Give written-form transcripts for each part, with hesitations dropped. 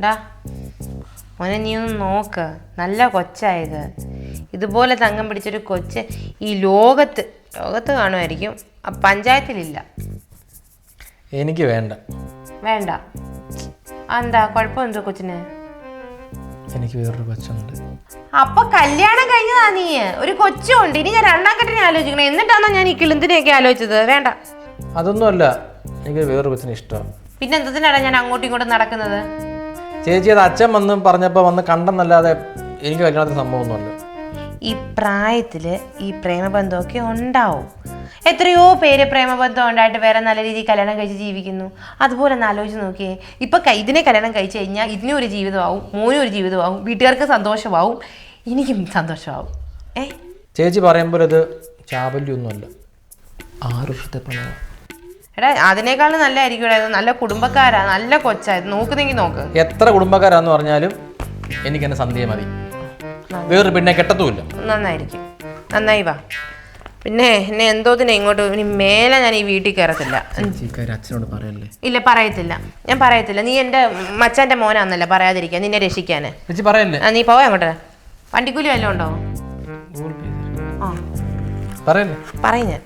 ഡാ മോനെ നീ ഒന്ന് നോക്ക്, നല്ല കൊച്ചായത്. ഇതുപോലെ തങ്കം പിടിച്ചൊരു കൊച്ച് ഈ ലോകത്ത് കാണുമായിരിക്കും, ആ പഞ്ചായത്തിലില്ല. എനിക്ക് വേണ്ട. വേണ്ട? എന്താ കുഴപ്പം? എന്തോ കൊച്ചിന്? എനിക്ക് വേറൊരു കൊച്ചുണ്ട്. അപ്പൊ കല്യാണം കഴിഞ്ഞതാ നീ? ഒരു കൊച്ചുണ്ട്. ഇനി ഞാൻ രണ്ടാം കെട്ടിനെ ആലോചിക്കണം. എന്നിട്ടാണോ ഞാൻ ഈ കിളിന്തിനെയൊക്കെ ആലോചിച്ചത്? വേണ്ട. അതൊന്നുമല്ല, എനിക്ക് വേറൊരു കൊച്ചിനെ ഇഷ്ടമാണ്. പിന്നെ എന്തിനാണ് ഞാൻ അങ്ങോട്ടും ഇങ്ങോട്ടും നടക്കുന്നത്? ചേച്ചി അത് അച്ഛൻ വന്ന് കണ്ടെന്നല്ലാതെ എനിക്ക് കല്യാണത്തിന് സംഭവമൊന്നുമല്ല. ഈ പ്രായത്തില് ഈ പ്രേമബന്ധമൊക്കെ ഉണ്ടാവും. എത്രയോ പേര് പ്രേമബന്ധം ഉണ്ടായിട്ട് വേറെ നല്ല രീതിയിൽ കല്യാണം കഴിച്ച് ജീവിക്കുന്നു. അതുപോലെ ഒന്ന് ആലോചിച്ച് നോക്കിയേ. ഇപ്പൊ ഇതിനെ കല്യാണം കഴിച്ചു കഴിഞ്ഞാൽ ഇതിനും ഒരു ജീവിതമാവും, മോനും ഒരു ജീവിതമാവും, വീട്ടുകാർക്ക് സന്തോഷമാവും, എനിക്കും സന്തോഷമാവും. ചേച്ചി പറയുമ്പോൾ ഇത് ചാബല്യൊന്നുമല്ല, 6 വർഷത്തെ പ്രണയം. എടാ അതിനേക്കാളും നല്ലതായിരിക്കും. നല്ല കുടുംബക്കാരാ, നല്ല കൊച്ചായത്. നോക്കുന്നെങ്കിൽ നോക്ക്. എത്ര കുടുംബക്കാരാന്ന് പറഞ്ഞാലും എനിക്ക് എന്നെ സന്ധ്യ മതി, വേറൊരു പെണ്ണെ കെട്ടത്തുമില്ല. നന്നായിരിക്കും, നന്നായി വാ. പിന്നെ എന്നെ എന്തോതിനെ ഇങ്ങോട്ട് ഇനി മേലെ ഞാൻ ഈ വീട്ടിൽ കയറത്തില്ല. അച്ഛനോട് പറയല്ലേ? ഇല്ല, പറയത്തില്ല, ഞാൻ പറയത്തില്ല. നീ എൻ്റെ മച്ചാൻ്റെ മോനാന്നല്ല പറയാതിരിക്കാൻ, നിന്നെ രക്ഷിക്കാന്. പറയല്ലേ? നീ പോവാ അങ്ങോട്ട്. വണ്ടിക്കൂലി വല്ലതും ഉണ്ടോ? ആ പറയല്ലേ? പറയും ഞാൻ.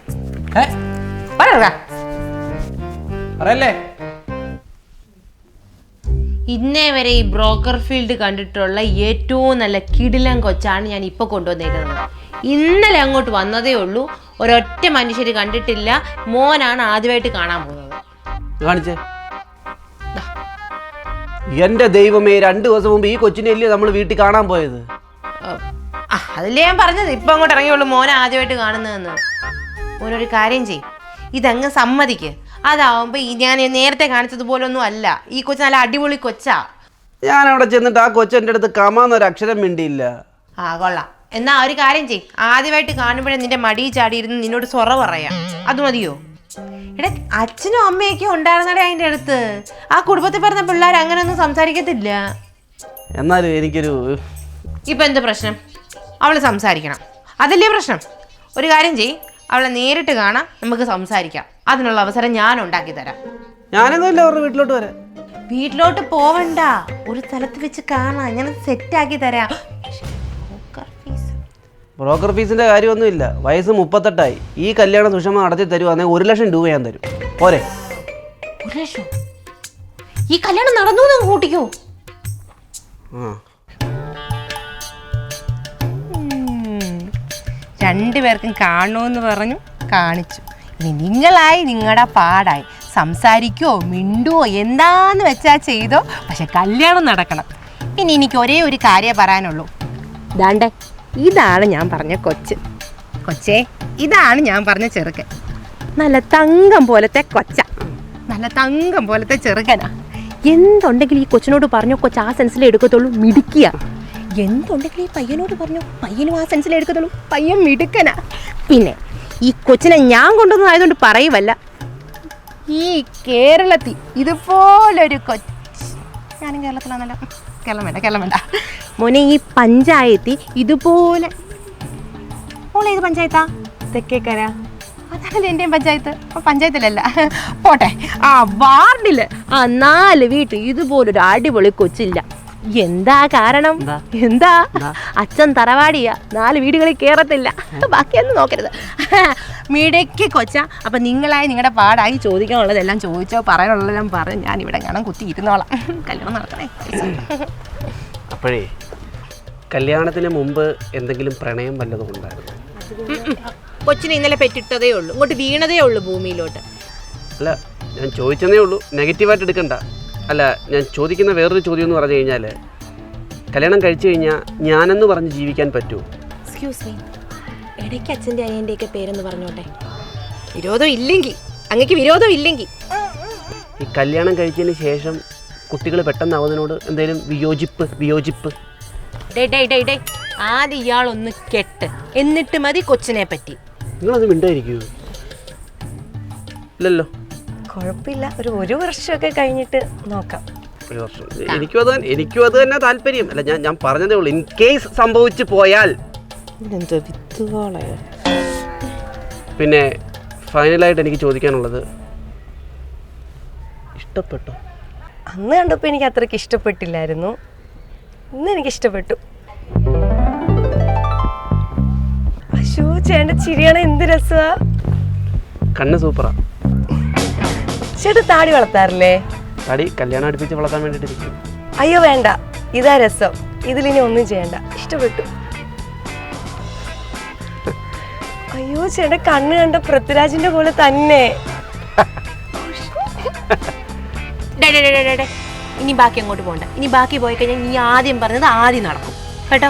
പറയല്ലേ? ഇന്നേ വരെ ഈ ബ്രോക്കർ ഫീൽഡ് കണ്ടിട്ടുള്ള ഏറ്റവും നല്ല കിടിലൻ കൊച്ചാണ് ഞാൻ ഇപ്പൊ കൊണ്ടുവന്നേക്കുന്നത്. ഇന്നലെ അങ്ങോട്ട് വന്നതേ ഉള്ളൂ, ഒരൊറ്റ മനുഷ്യര് കണ്ടിട്ടില്ല. മോനാണ് ആദ്യമായിട്ട് കാണാൻ പോകുന്നത്. കാണിച്ചേ. എന്റെ ദൈവമേ, 2 ദിവസം മുമ്പ് ഈ കൊച്ചിനെയല്ലേ നമ്മൾ വീട്ടിൽ കാണാൻ പോയത്? അതല്ലേ ഞാൻ പറഞ്ഞത്, ഇപ്പൊ അങ്ങോട്ട് ഇറങ്ങിയുള്ളൂ മോനെ ആദ്യമായിട്ട് കാണുന്നതെന്ന്. മോനൊരു കാര്യം ചെയ്യും, ഇതങ്ങ് സമ്മതിക്ക്. അതാവുമ്പോ ഞാൻ നേരത്തെ കാണിച്ചതുപോലെ ഒന്നും അല്ല. ഈ കൊച്ച് നല്ല അടിപൊളി കൊച്ചാ. ഞാൻ അവിടെ ചെന്നിട്ട് ആ കൊച്ചെൻ്റെ അടുത്ത് കമാന്നൊരു അക്ഷരം മിണ്ടിയില്ല. കൊള്ളാം. എന്നാ ഒരു കാര്യം ചെയ്യും, ആദ്യമായിട്ട് കാണുമ്പോഴേ നിന്റെ മടി ചാടിയിരുന്ന് നിന്നോട് സൊറ പറയാം. അത് മതിയോ? എടാ അച്ഛനും അമ്മയൊക്കെ ഉണ്ടായിരുന്നടേ അതിൻ്റെ അടുത്ത്. ആ കുടുംബത്തിൽ പറഞ്ഞ പിള്ളേർ അങ്ങനെയൊന്നും സംസാരിക്കത്തില്ല. എന്നാലും എനിക്കൊരു ഇപ്പൊ എന്ത് പ്രശ്നം? അവള് സംസാരിക്കണം, അതല്ലേ പ്രശ്നം. ഒരു കാര്യം ചെയ്യും, അവളെ നേരിട്ട് കാണാം, നമുക്ക് സംസാരിക്കാം. അതിനുള്ള അവസരം ഞാൻ ഉണ്ടാക്കി തരാം. ഞാനൊന്നുമില്ല അവരുടെ വീട്ടിലോട്ട് വരാം. വീട്ടിലോട്ട് പോവണ്ട, ഒരു സ്ഥലത്ത് വെച്ച് കാണാം, ഞാൻ സെറ്റാക്കി തരാം. ബ്രോക്കർ ഫീസിന്റെ കാര്യമൊന്നുമില്ല. വയസ്സ് 38ആയി. ഈ കല്യാണം സുഷമ നടത്തി തരുവാണെങ്കിൽ 1 ലക്ഷം രൂപ ഞാൻ തരും. പോരെ? 1 ലക്ഷം? ഈ കല്യാണം നടന്നു കൂട്ടിക്കോ. രണ്ടുപേർക്കും കാണണമെന്ന് പറഞ്ഞു, കാണിച്ചു. ഇനി നിങ്ങളായി നിങ്ങളുടെ പാടായി. സംസാരിക്കുവോ മിണ്ടുവോ എന്താന്ന് വെച്ചാൽ ചെയ്തോ, പക്ഷെ കല്യാണം നടക്കണം. ഇനി എനിക്ക് ഒരേ ഒരു കാര്യം പറയാനുള്ളൂ. ദാണ്ടേ ഇതാണ് ഞാൻ പറഞ്ഞ കൊച്ചേ, ഇതാണ് ഞാൻ പറഞ്ഞ ചെറുക്കൻ. നല്ല തങ്കം പോലത്തെ കൊച്ച, നല്ല തങ്കം പോലത്തെ ചെറുക്കനാ. എന്തുണ്ടെങ്കിലും ഈ കൊച്ചിനോട് പറഞ്ഞു, കൊച്ച് ആ സെൻസിലേ എടുക്കത്തുള്ളൂ, മിടുക്കിയ. എന്തുണ്ടെങ്കിലും ഈ പയ്യനോട് പറഞ്ഞു, പയ്യനും ആ സെൻസിലേ എടുക്കത്തുള്ളൂ, പയ്യൻ മിടുക്കനാ. പിന്നെ ഈ കൊച്ചിനെ ഞാൻ കൊണ്ടുവന്നതായതുകൊണ്ട് പറയുവല്ല, ഈ കേരളത്തിൽ ഇതുപോലൊരു കൊച്ച്, ഞാനും കേരളത്തിലാണല്ലോ. കേരളം വേണ്ട മോനെ. ഈ പഞ്ചായത്തിൽ ഇതുപോലെ, മോളേത് പഞ്ചായത്താ? തെക്കേക്കര. അതാണല്ലോ എൻ്റെയും പഞ്ചായത്ത്. പഞ്ചായത്തിലല്ല, പോട്ടെ. വാർഡില് 4 വീട്ടിൽ ഇതുപോലൊരു അടിപൊളി കൊച്ചില്ല. എന്താ കാരണം? എന്താ? അച്ഛൻ തറവാടിയാ, 4 വീടുകളിൽ കേറത്തില്ല. ബാക്കിയൊന്നും നോക്കരുത്. മിടയ്ക്ക് കൊച്ച. അപ്പൊ നിങ്ങളായി നിങ്ങളുടെ പാടായി ചോദിക്കാനുള്ളതെല്ലാം ചോദിച്ചോ, പറയാനുള്ളതെല്ലാം പറഞ്ഞ് ഞാൻ ഇവിടെ കാണാൻ കുത്തി ഇരുന്നോളാം. കല്യാണം നടക്കണേ. അപ്പോഴേ കല്യാണത്തിന് മുമ്പ് എന്തെങ്കിലും പ്രണയം വല്ലതും ഉണ്ടായിരുന്നു? കൊച്ചിനെ ഇന്നലെ പെറ്റിട്ടതേ ഉള്ളൂ, ഇങ്ങോട്ട് വീണതേ ഉള്ളൂ ഭൂമിയിലോട്ട്. അല്ല, ഞാൻ ചോദിച്ചതേ ഉള്ളൂ, നെഗറ്റീവായിട്ട് എടുക്കണ്ട. അല്ല, ഞാൻ ചോദിക്കുന്ന വേറൊരു ചോദ്യം എന്ന് പറഞ്ഞു കഴിഞ്ഞാൽ, കല്യാണം കഴിച്ചു കഴിഞ്ഞാൽ ഞാനെന്ന് പറഞ്ഞ് ജീവിക്കാൻ പറ്റുമോ? എക്സ്ക്യൂസ് മീ, ഇടയ്ക്ക് അച്ഛൻ്റെ അനിയൻ്റെയൊക്കെ പേരെന്ന് പറഞ്ഞോട്ടെ. വിരോധം ഇല്ലെങ്കിൽ, അങ്ങക്ക് വിരോധം ഇല്ലെങ്കിൽ. ഈ കല്യാണം കഴിച്ചതിന് ശേഷം കുട്ടികൾ പെട്ടെന്നാവുന്നതിനോട് എന്തെങ്കിലും വിയോജിപ്പ്? ഡേ ആദ്യം ഇയാളൊന്ന് കെട്ട്, എന്നിട്ട് മതി കൊച്ചിനെ പറ്റി. നിങ്ങളത് മിണ്ടായിരിക്കൂ? ഇല്ലല്ലോ. കുഴപ്പമില്ല, ഒരു വർഷമൊക്കെ കഴിഞ്ഞിട്ട് നോക്കാം. 1 വർഷം? എനിക്കും അത് തന്നെ താല്പര്യം. അല്ല, ഞാൻ പറഞ്ഞതേ ഉള്ളൂ, ഇൻ കേസ് സംഭവിച്ചു പോയാൽ. പിന്നെ ഫൈനലായിട്ട് എനിക്ക് ചോദിക്കാനുള്ളത്, ഇഷ്ടപ്പെട്ടോ? അന്ന് കണ്ടപ്പോൾ എനിക്ക് അത്രയ്ക്ക് ഇഷ്ടപ്പെട്ടില്ലായിരുന്നു. ഇന്ന് എനിക്ക് ഇഷ്ടപ്പെട്ടു. അശോ ചേട്ടൻ്റെ ചിരിയാണ്, എന്ത് രസമാ. കണ്ണ് സൂപ്പറാ. ചേട്ടൻ താടി വളർത്താറില്ലേ? തടി കല്യാണം അടുപ്പിച്ച് വളർത്താൻ വേണ്ടിയിട്ടിരിക്കും. അയ്യോ വേണ്ട, ഇതാ രസം. ഇതിലിനി ഒന്നും ചെയ്യണ്ട. ഇഷ്ടപ്പെട്ടു. അയ്യോ ചേട്ടൻ കണ്ണ് കണ്ട പൃഥ്വിരാജിന്റെ പോലെ തന്നെ. ഇനി ബാക്കി അങ്ങോട്ട് പോകണ്ട. ഇനി ബാക്കി പോയി കഴിഞ്ഞാൽ നീ ആദ്യം പറഞ്ഞത് ആദ്യം നടക്കും കേട്ടോ.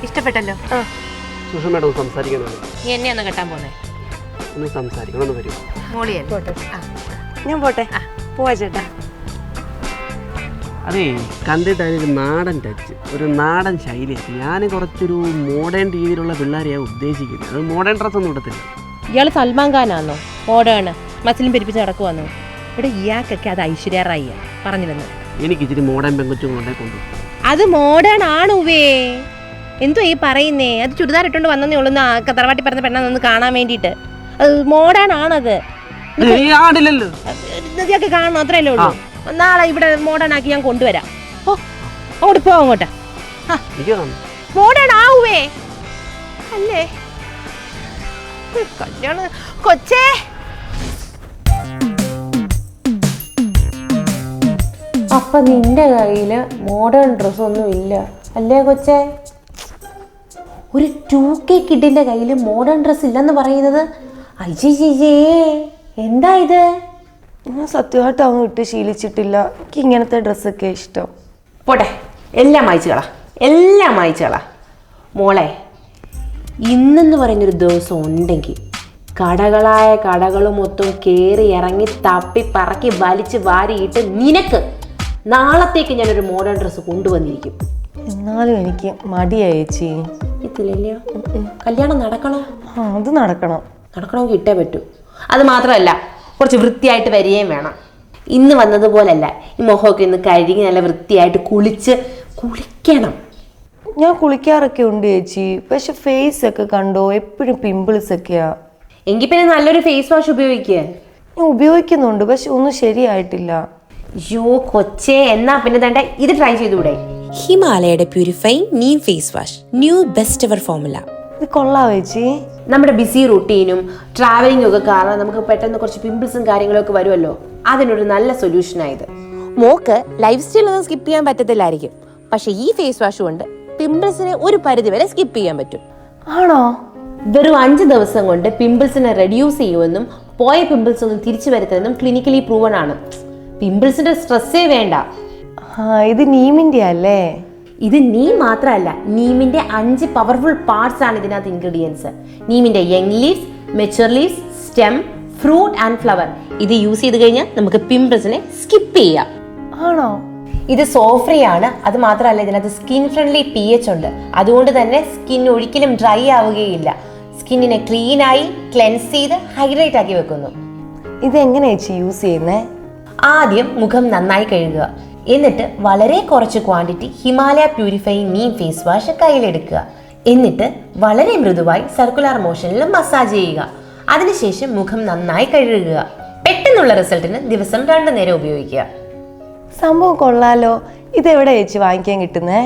ഇഷ്ടപ്പെട്ടല്ലോ. സുഷ മേഡം സംസാരിക്കണോ? നീ എന്നെ ഒന്ന് കെട്ടാൻ പോന്നേ? ഒന്ന് സംസാരിക്കണം, ഒന്ന് വരും. മോളിയല്ലേ? പോട്ടെ, ഞാൻ പോട്ടെ. പോവാ ചേട്ടാ. അതേ കണ്ടിട്ട് അതിനൊരു നാടൻ ടച്ച്, ഒരു നാടൻ ശൈലിയൊക്കെ. ഞാൻ കുറച്ചൊരു മോഡേൺ രീതിയിലുള്ള പിള്ളേരെയാണ് ഉദ്ദേശിക്കുന്നത്. അത് മോഡേൺ ഡ്രസ്സ് ഒന്നും ഇടത്തില്ല. ഇയാൾ സൽമാൻ ഖാനാണോ? മോഡേൺ മസിലും പെരിപ്പിച്ച് നടക്കുവാന്നോ? ഇവിടെ ഇയാൾക്കൊക്കെ അത് ഐശ്വര്യ റായി പറഞ്ഞിരുന്നു. എനിക്ക് ഇച്ചിരി മോഡേൺ പെങ്കൊച്ചും കൊണ്ടേ കൊണ്ടു. അത് മോഡേൺ ആണുവേ. എന്തോ ഈ പറയുന്നേ? അത് ചുരിദാർ ഇട്ടുകൊണ്ട് വന്നേ ഉള്ളൂ തറവാട്ടി പറഞ്ഞ പെണ്ണാന്ന് കാണാൻ വേണ്ടിയിട്ട്. അത് മോഡേൺ ആണത്. ആടില്ലല്ലോ, ഇതൊക്കെ കാണണം, അത്രയല്ലേ ഉള്ളൂ. നാളെ ഇവിടെ മോഡേൺ ആക്കി ഞാൻ കൊണ്ടുവരാം. ഓ അങ്ങോട്ട് പോ, അങ്ങോട്ട്. മോഡേൺ ആവുവേ അല്ലേ? കല്യാണം കൊച്ചേ. അപ്പൊ നിന്റെ കയ്യില് മോഡേൺ ഡ്രസ്സൊന്നും ഇല്ല അല്ലേ കൊച്ചേ? ഒരു 2K കിഡിന്റെ കയ്യിൽ മോഡേൺ ഡ്രസ്സ് ഇല്ലെന്ന് പറയുന്നത് അയ്യേ, എന്താ ഇത്? ഞാൻ സത്യമായിട്ട് അങ്ങ് ഇട്ട് ശീലിച്ചിട്ടില്ല. എനിക്ക് ഇങ്ങനത്തെ ഡ്രസ്സൊക്കെ ഇഷ്ടം. പോട്ടെ, എല്ലാം മായ്ച്ചുകളാ. മോളെ, ഇന്നെന്ന് പറയുന്നൊരു ദിവസം ഉണ്ടെങ്കിൽ കടകളായ കടകൾ മൊത്തം കയറി ഇറങ്ങി തപ്പി പറക്കി വലിച്ച് വാരിയിട്ട് നിനക്ക് നാളത്തേക്ക് ഞാനൊരു മോഡേൺ ഡ്രസ്സ് കൊണ്ടുവന്നിരിക്കും. എന്നാലും എനിക്ക് മടിയായി ചേച്ചി. ഇതില്ലല്ലോ, കല്യാണം നടക്കണോ? അത് നടക്കണമെങ്കിൽ ഇട്ടേ പറ്റൂ. അത് മാത്രമല്ല, കുറച്ച് വൃത്തിയായിട്ട് വരികയും വേണം. ഇന്ന് വന്നതുപോലല്ല, ഈ മുഖമൊക്കെ ഇന്ന് കഴുകി നല്ല വൃത്തിയായിട്ട് കുളിക്കണം. ഞാൻ കുളിക്കാറൊക്കെ ഉണ്ട് ചേച്ചി, പക്ഷെ ഫേസ് ഒക്കെ കണ്ടോ എപ്പോഴും പിമ്പിൾസ് ഒക്കെയാ. എങ്കിൽ പിന്നെ നല്ലൊരു ഫേസ് വാഷ് ഉപയോഗിക്കുക. ഞാൻ ഉപയോഗിക്കുന്നുണ്ട്, പക്ഷെ ഒന്നും ശരിയായിട്ടില്ല. യോ കൊച്ചേ, എന്നാ പിന്നെ തന്റെ ഇത് ട്രൈ ചെയ്തുകൂടെ? ഹിമാലയയുടെ purifying neem face wash, new best ever formula. ഇത് കൊള്ളാം ചേച്ചി. നമ്മുടെ ബിസി റുട്ടീനും ട്രാവലിംഗും ഒക്കെ കാരണം നമുക്ക് പെട്ടെന്ന് കുറച്ച് പിമ്പിൾസും കാര്യങ്ങളൊക്കെ വരുമല്ലോ. അതിനൊരു നല്ല സൊല്യൂഷനായത്. മോക്ക് ലൈഫ് സ്റ്റൈൽ ഒന്നും സ്കിപ്പ് ചെയ്യാൻ പറ്റത്തില്ലായിരിക്കും, പക്ഷെ ഈ ഫേസ് വാഷ് കൊണ്ട് പിമ്പിൾസിനെ ഒരു പരിധി വരെ സ്കിപ്പ് ചെയ്യാൻ പറ്റും. ആണോ? വെറും 5 ദിവസം കൊണ്ട് പിമ്പിൾസിനെ റെഡ്യൂസ് ചെയ്യുമെന്നും പോയ പിമ്പിൾസ് ഒന്നും തിരിച്ചു വരുത്തുമെന്നും ക്ലിനിക്കലി പ്രൂവൺ ആണ്. പിമ്പിൾസിന്റെ സ്ട്രെസ്സേ വേണ്ട. ഇത് നീമിന്റെ അല്ലേ? ഇത് നീം മാത്രമല്ല, നീമിന്റെ 5 പവർഫുൾ പാർട്സ് ആണ് ഇതിനകത്ത് ഇൻഗ്രീഡിയൻസ്. നീമിന്റെ young leaves, mature leaves, stem, fruit and flower. ഇത് യൂസ് ചെയ്ത് കഴിഞ്ഞാൽ നമുക്ക് പിമ്പിൾസിനെ സ്കിപ്പ് ചെയ്യാം. ആണോ? ഇത് സോഫ്രീ ആണ്. അത് മാത്രമല്ല, ഇതിനകത്ത് സ്കിൻ ഫ്രണ്ട്ലി pH ഉണ്ട്. അതുകൊണ്ട് തന്നെ സ്കിൻ ഒരിക്കലും ഡ്രൈ ആവുകയില്ല. സ്കിന്നിനെ ക്ലീൻ ആയി ക്ലെൻസ് ചെയ്ത് ഹൈഡ്രേറ്റ് ആക്കി വെക്കുന്നു. ഇത് എങ്ങനെയാ ചേച്ചി യൂസ് ചെയ്യുന്നേ? ആദ്യം മുഖം നന്നായി കഴുകുക. എന്നിട്ട് വളരെ കുറച്ച് quantity Himalaya purifying neem face wash കയ്യിലെടുക്കുക. എന്നിട്ട് വളരെ മൃദുവായി സർക്കുലർ മോഷനിൽ മസാജ് ചെയ്യുക. അതിനുശേഷം മുഖം നന്നായി കഴുകുക. പെട്ടെന്നുള്ള റിസൾട്ടിന് ദിവസം 2 നേരം ഉപയോഗിക്കുക. സംഭവം കൊള്ളാലോ. ഇതെവിടെ ചേച്ചി വാങ്ങിക്കാൻ കിട്ടുന്നേ?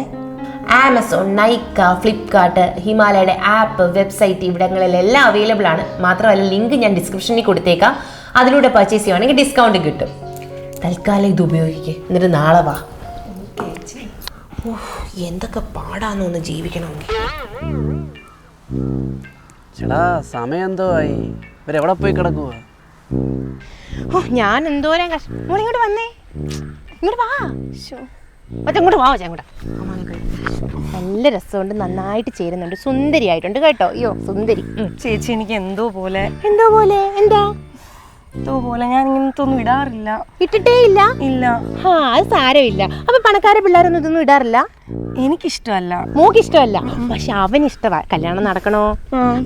ആമസോൺ, നൈക്ക, ഫ്ലിപ്കാർട്ട്, ഹിമാലയയുടെ ആപ്പ്, വെബ്സൈറ്റ് ഇവിടങ്ങളിലെല്ലാം അവൈലബിൾ ആണ്. മാത്രമല്ല, ലിങ്ക് ഞാൻ ഡിസ്ക്രിപ്ഷനിൽ കൊടുത്തേക്കാം. അതിലൂടെ പർച്ചേസ് ചെയ്യുവാണെങ്കിൽ ഡിസ്കൗണ്ട് കിട്ടും. തൽക്കാലം ഇത് ഉപയോഗിക്കുക, എന്നിട്ട് നാളെ വാ. എന്തൊക്കെ പാടാന്നൊന്ന് ജീവിക്കണമെങ്കിൽ. ചേടാ, സമയം എന്തോ ആയി? ഇവരെവിടെ പോയി കിടക്കുക? ഞാൻ എന്തോരം ഇങ്ങോട്ട് വന്നേ, ഇങ്ങോട്ട് വാ. ഇങ്ങോട്ട് വാ ചേട്ടാ. നല്ല രസമുണ്ട്, നന്നായിട്ട് ചേരുന്നുണ്ട്, സുന്ദരിയായിട്ടുണ്ട് കേട്ടോ. അയ്യോ സുന്ദരി. ചേച്ചി എനിക്ക് എന്തോ പോലെ. എന്താ എന്തോ പോലെ. ഞാൻ ഇങ്ങനത്തെ ഒന്നും ഇടാറില്ല. ഇട്ടിട്ടേ ഇല്ല? ഇല്ല. അത് സാരമില്ല. അപ്പൊ പണക്കാരെ പിള്ളേരൊന്നും ഇതൊന്നും ഇടാറില്ല? എനിക്കിഷ്ടമല്ല. മോക്ക് ഇഷ്ടമല്ല, പക്ഷെ അവന് ഇഷ്ടമാണ്. കല്യാണം നടക്കണോ?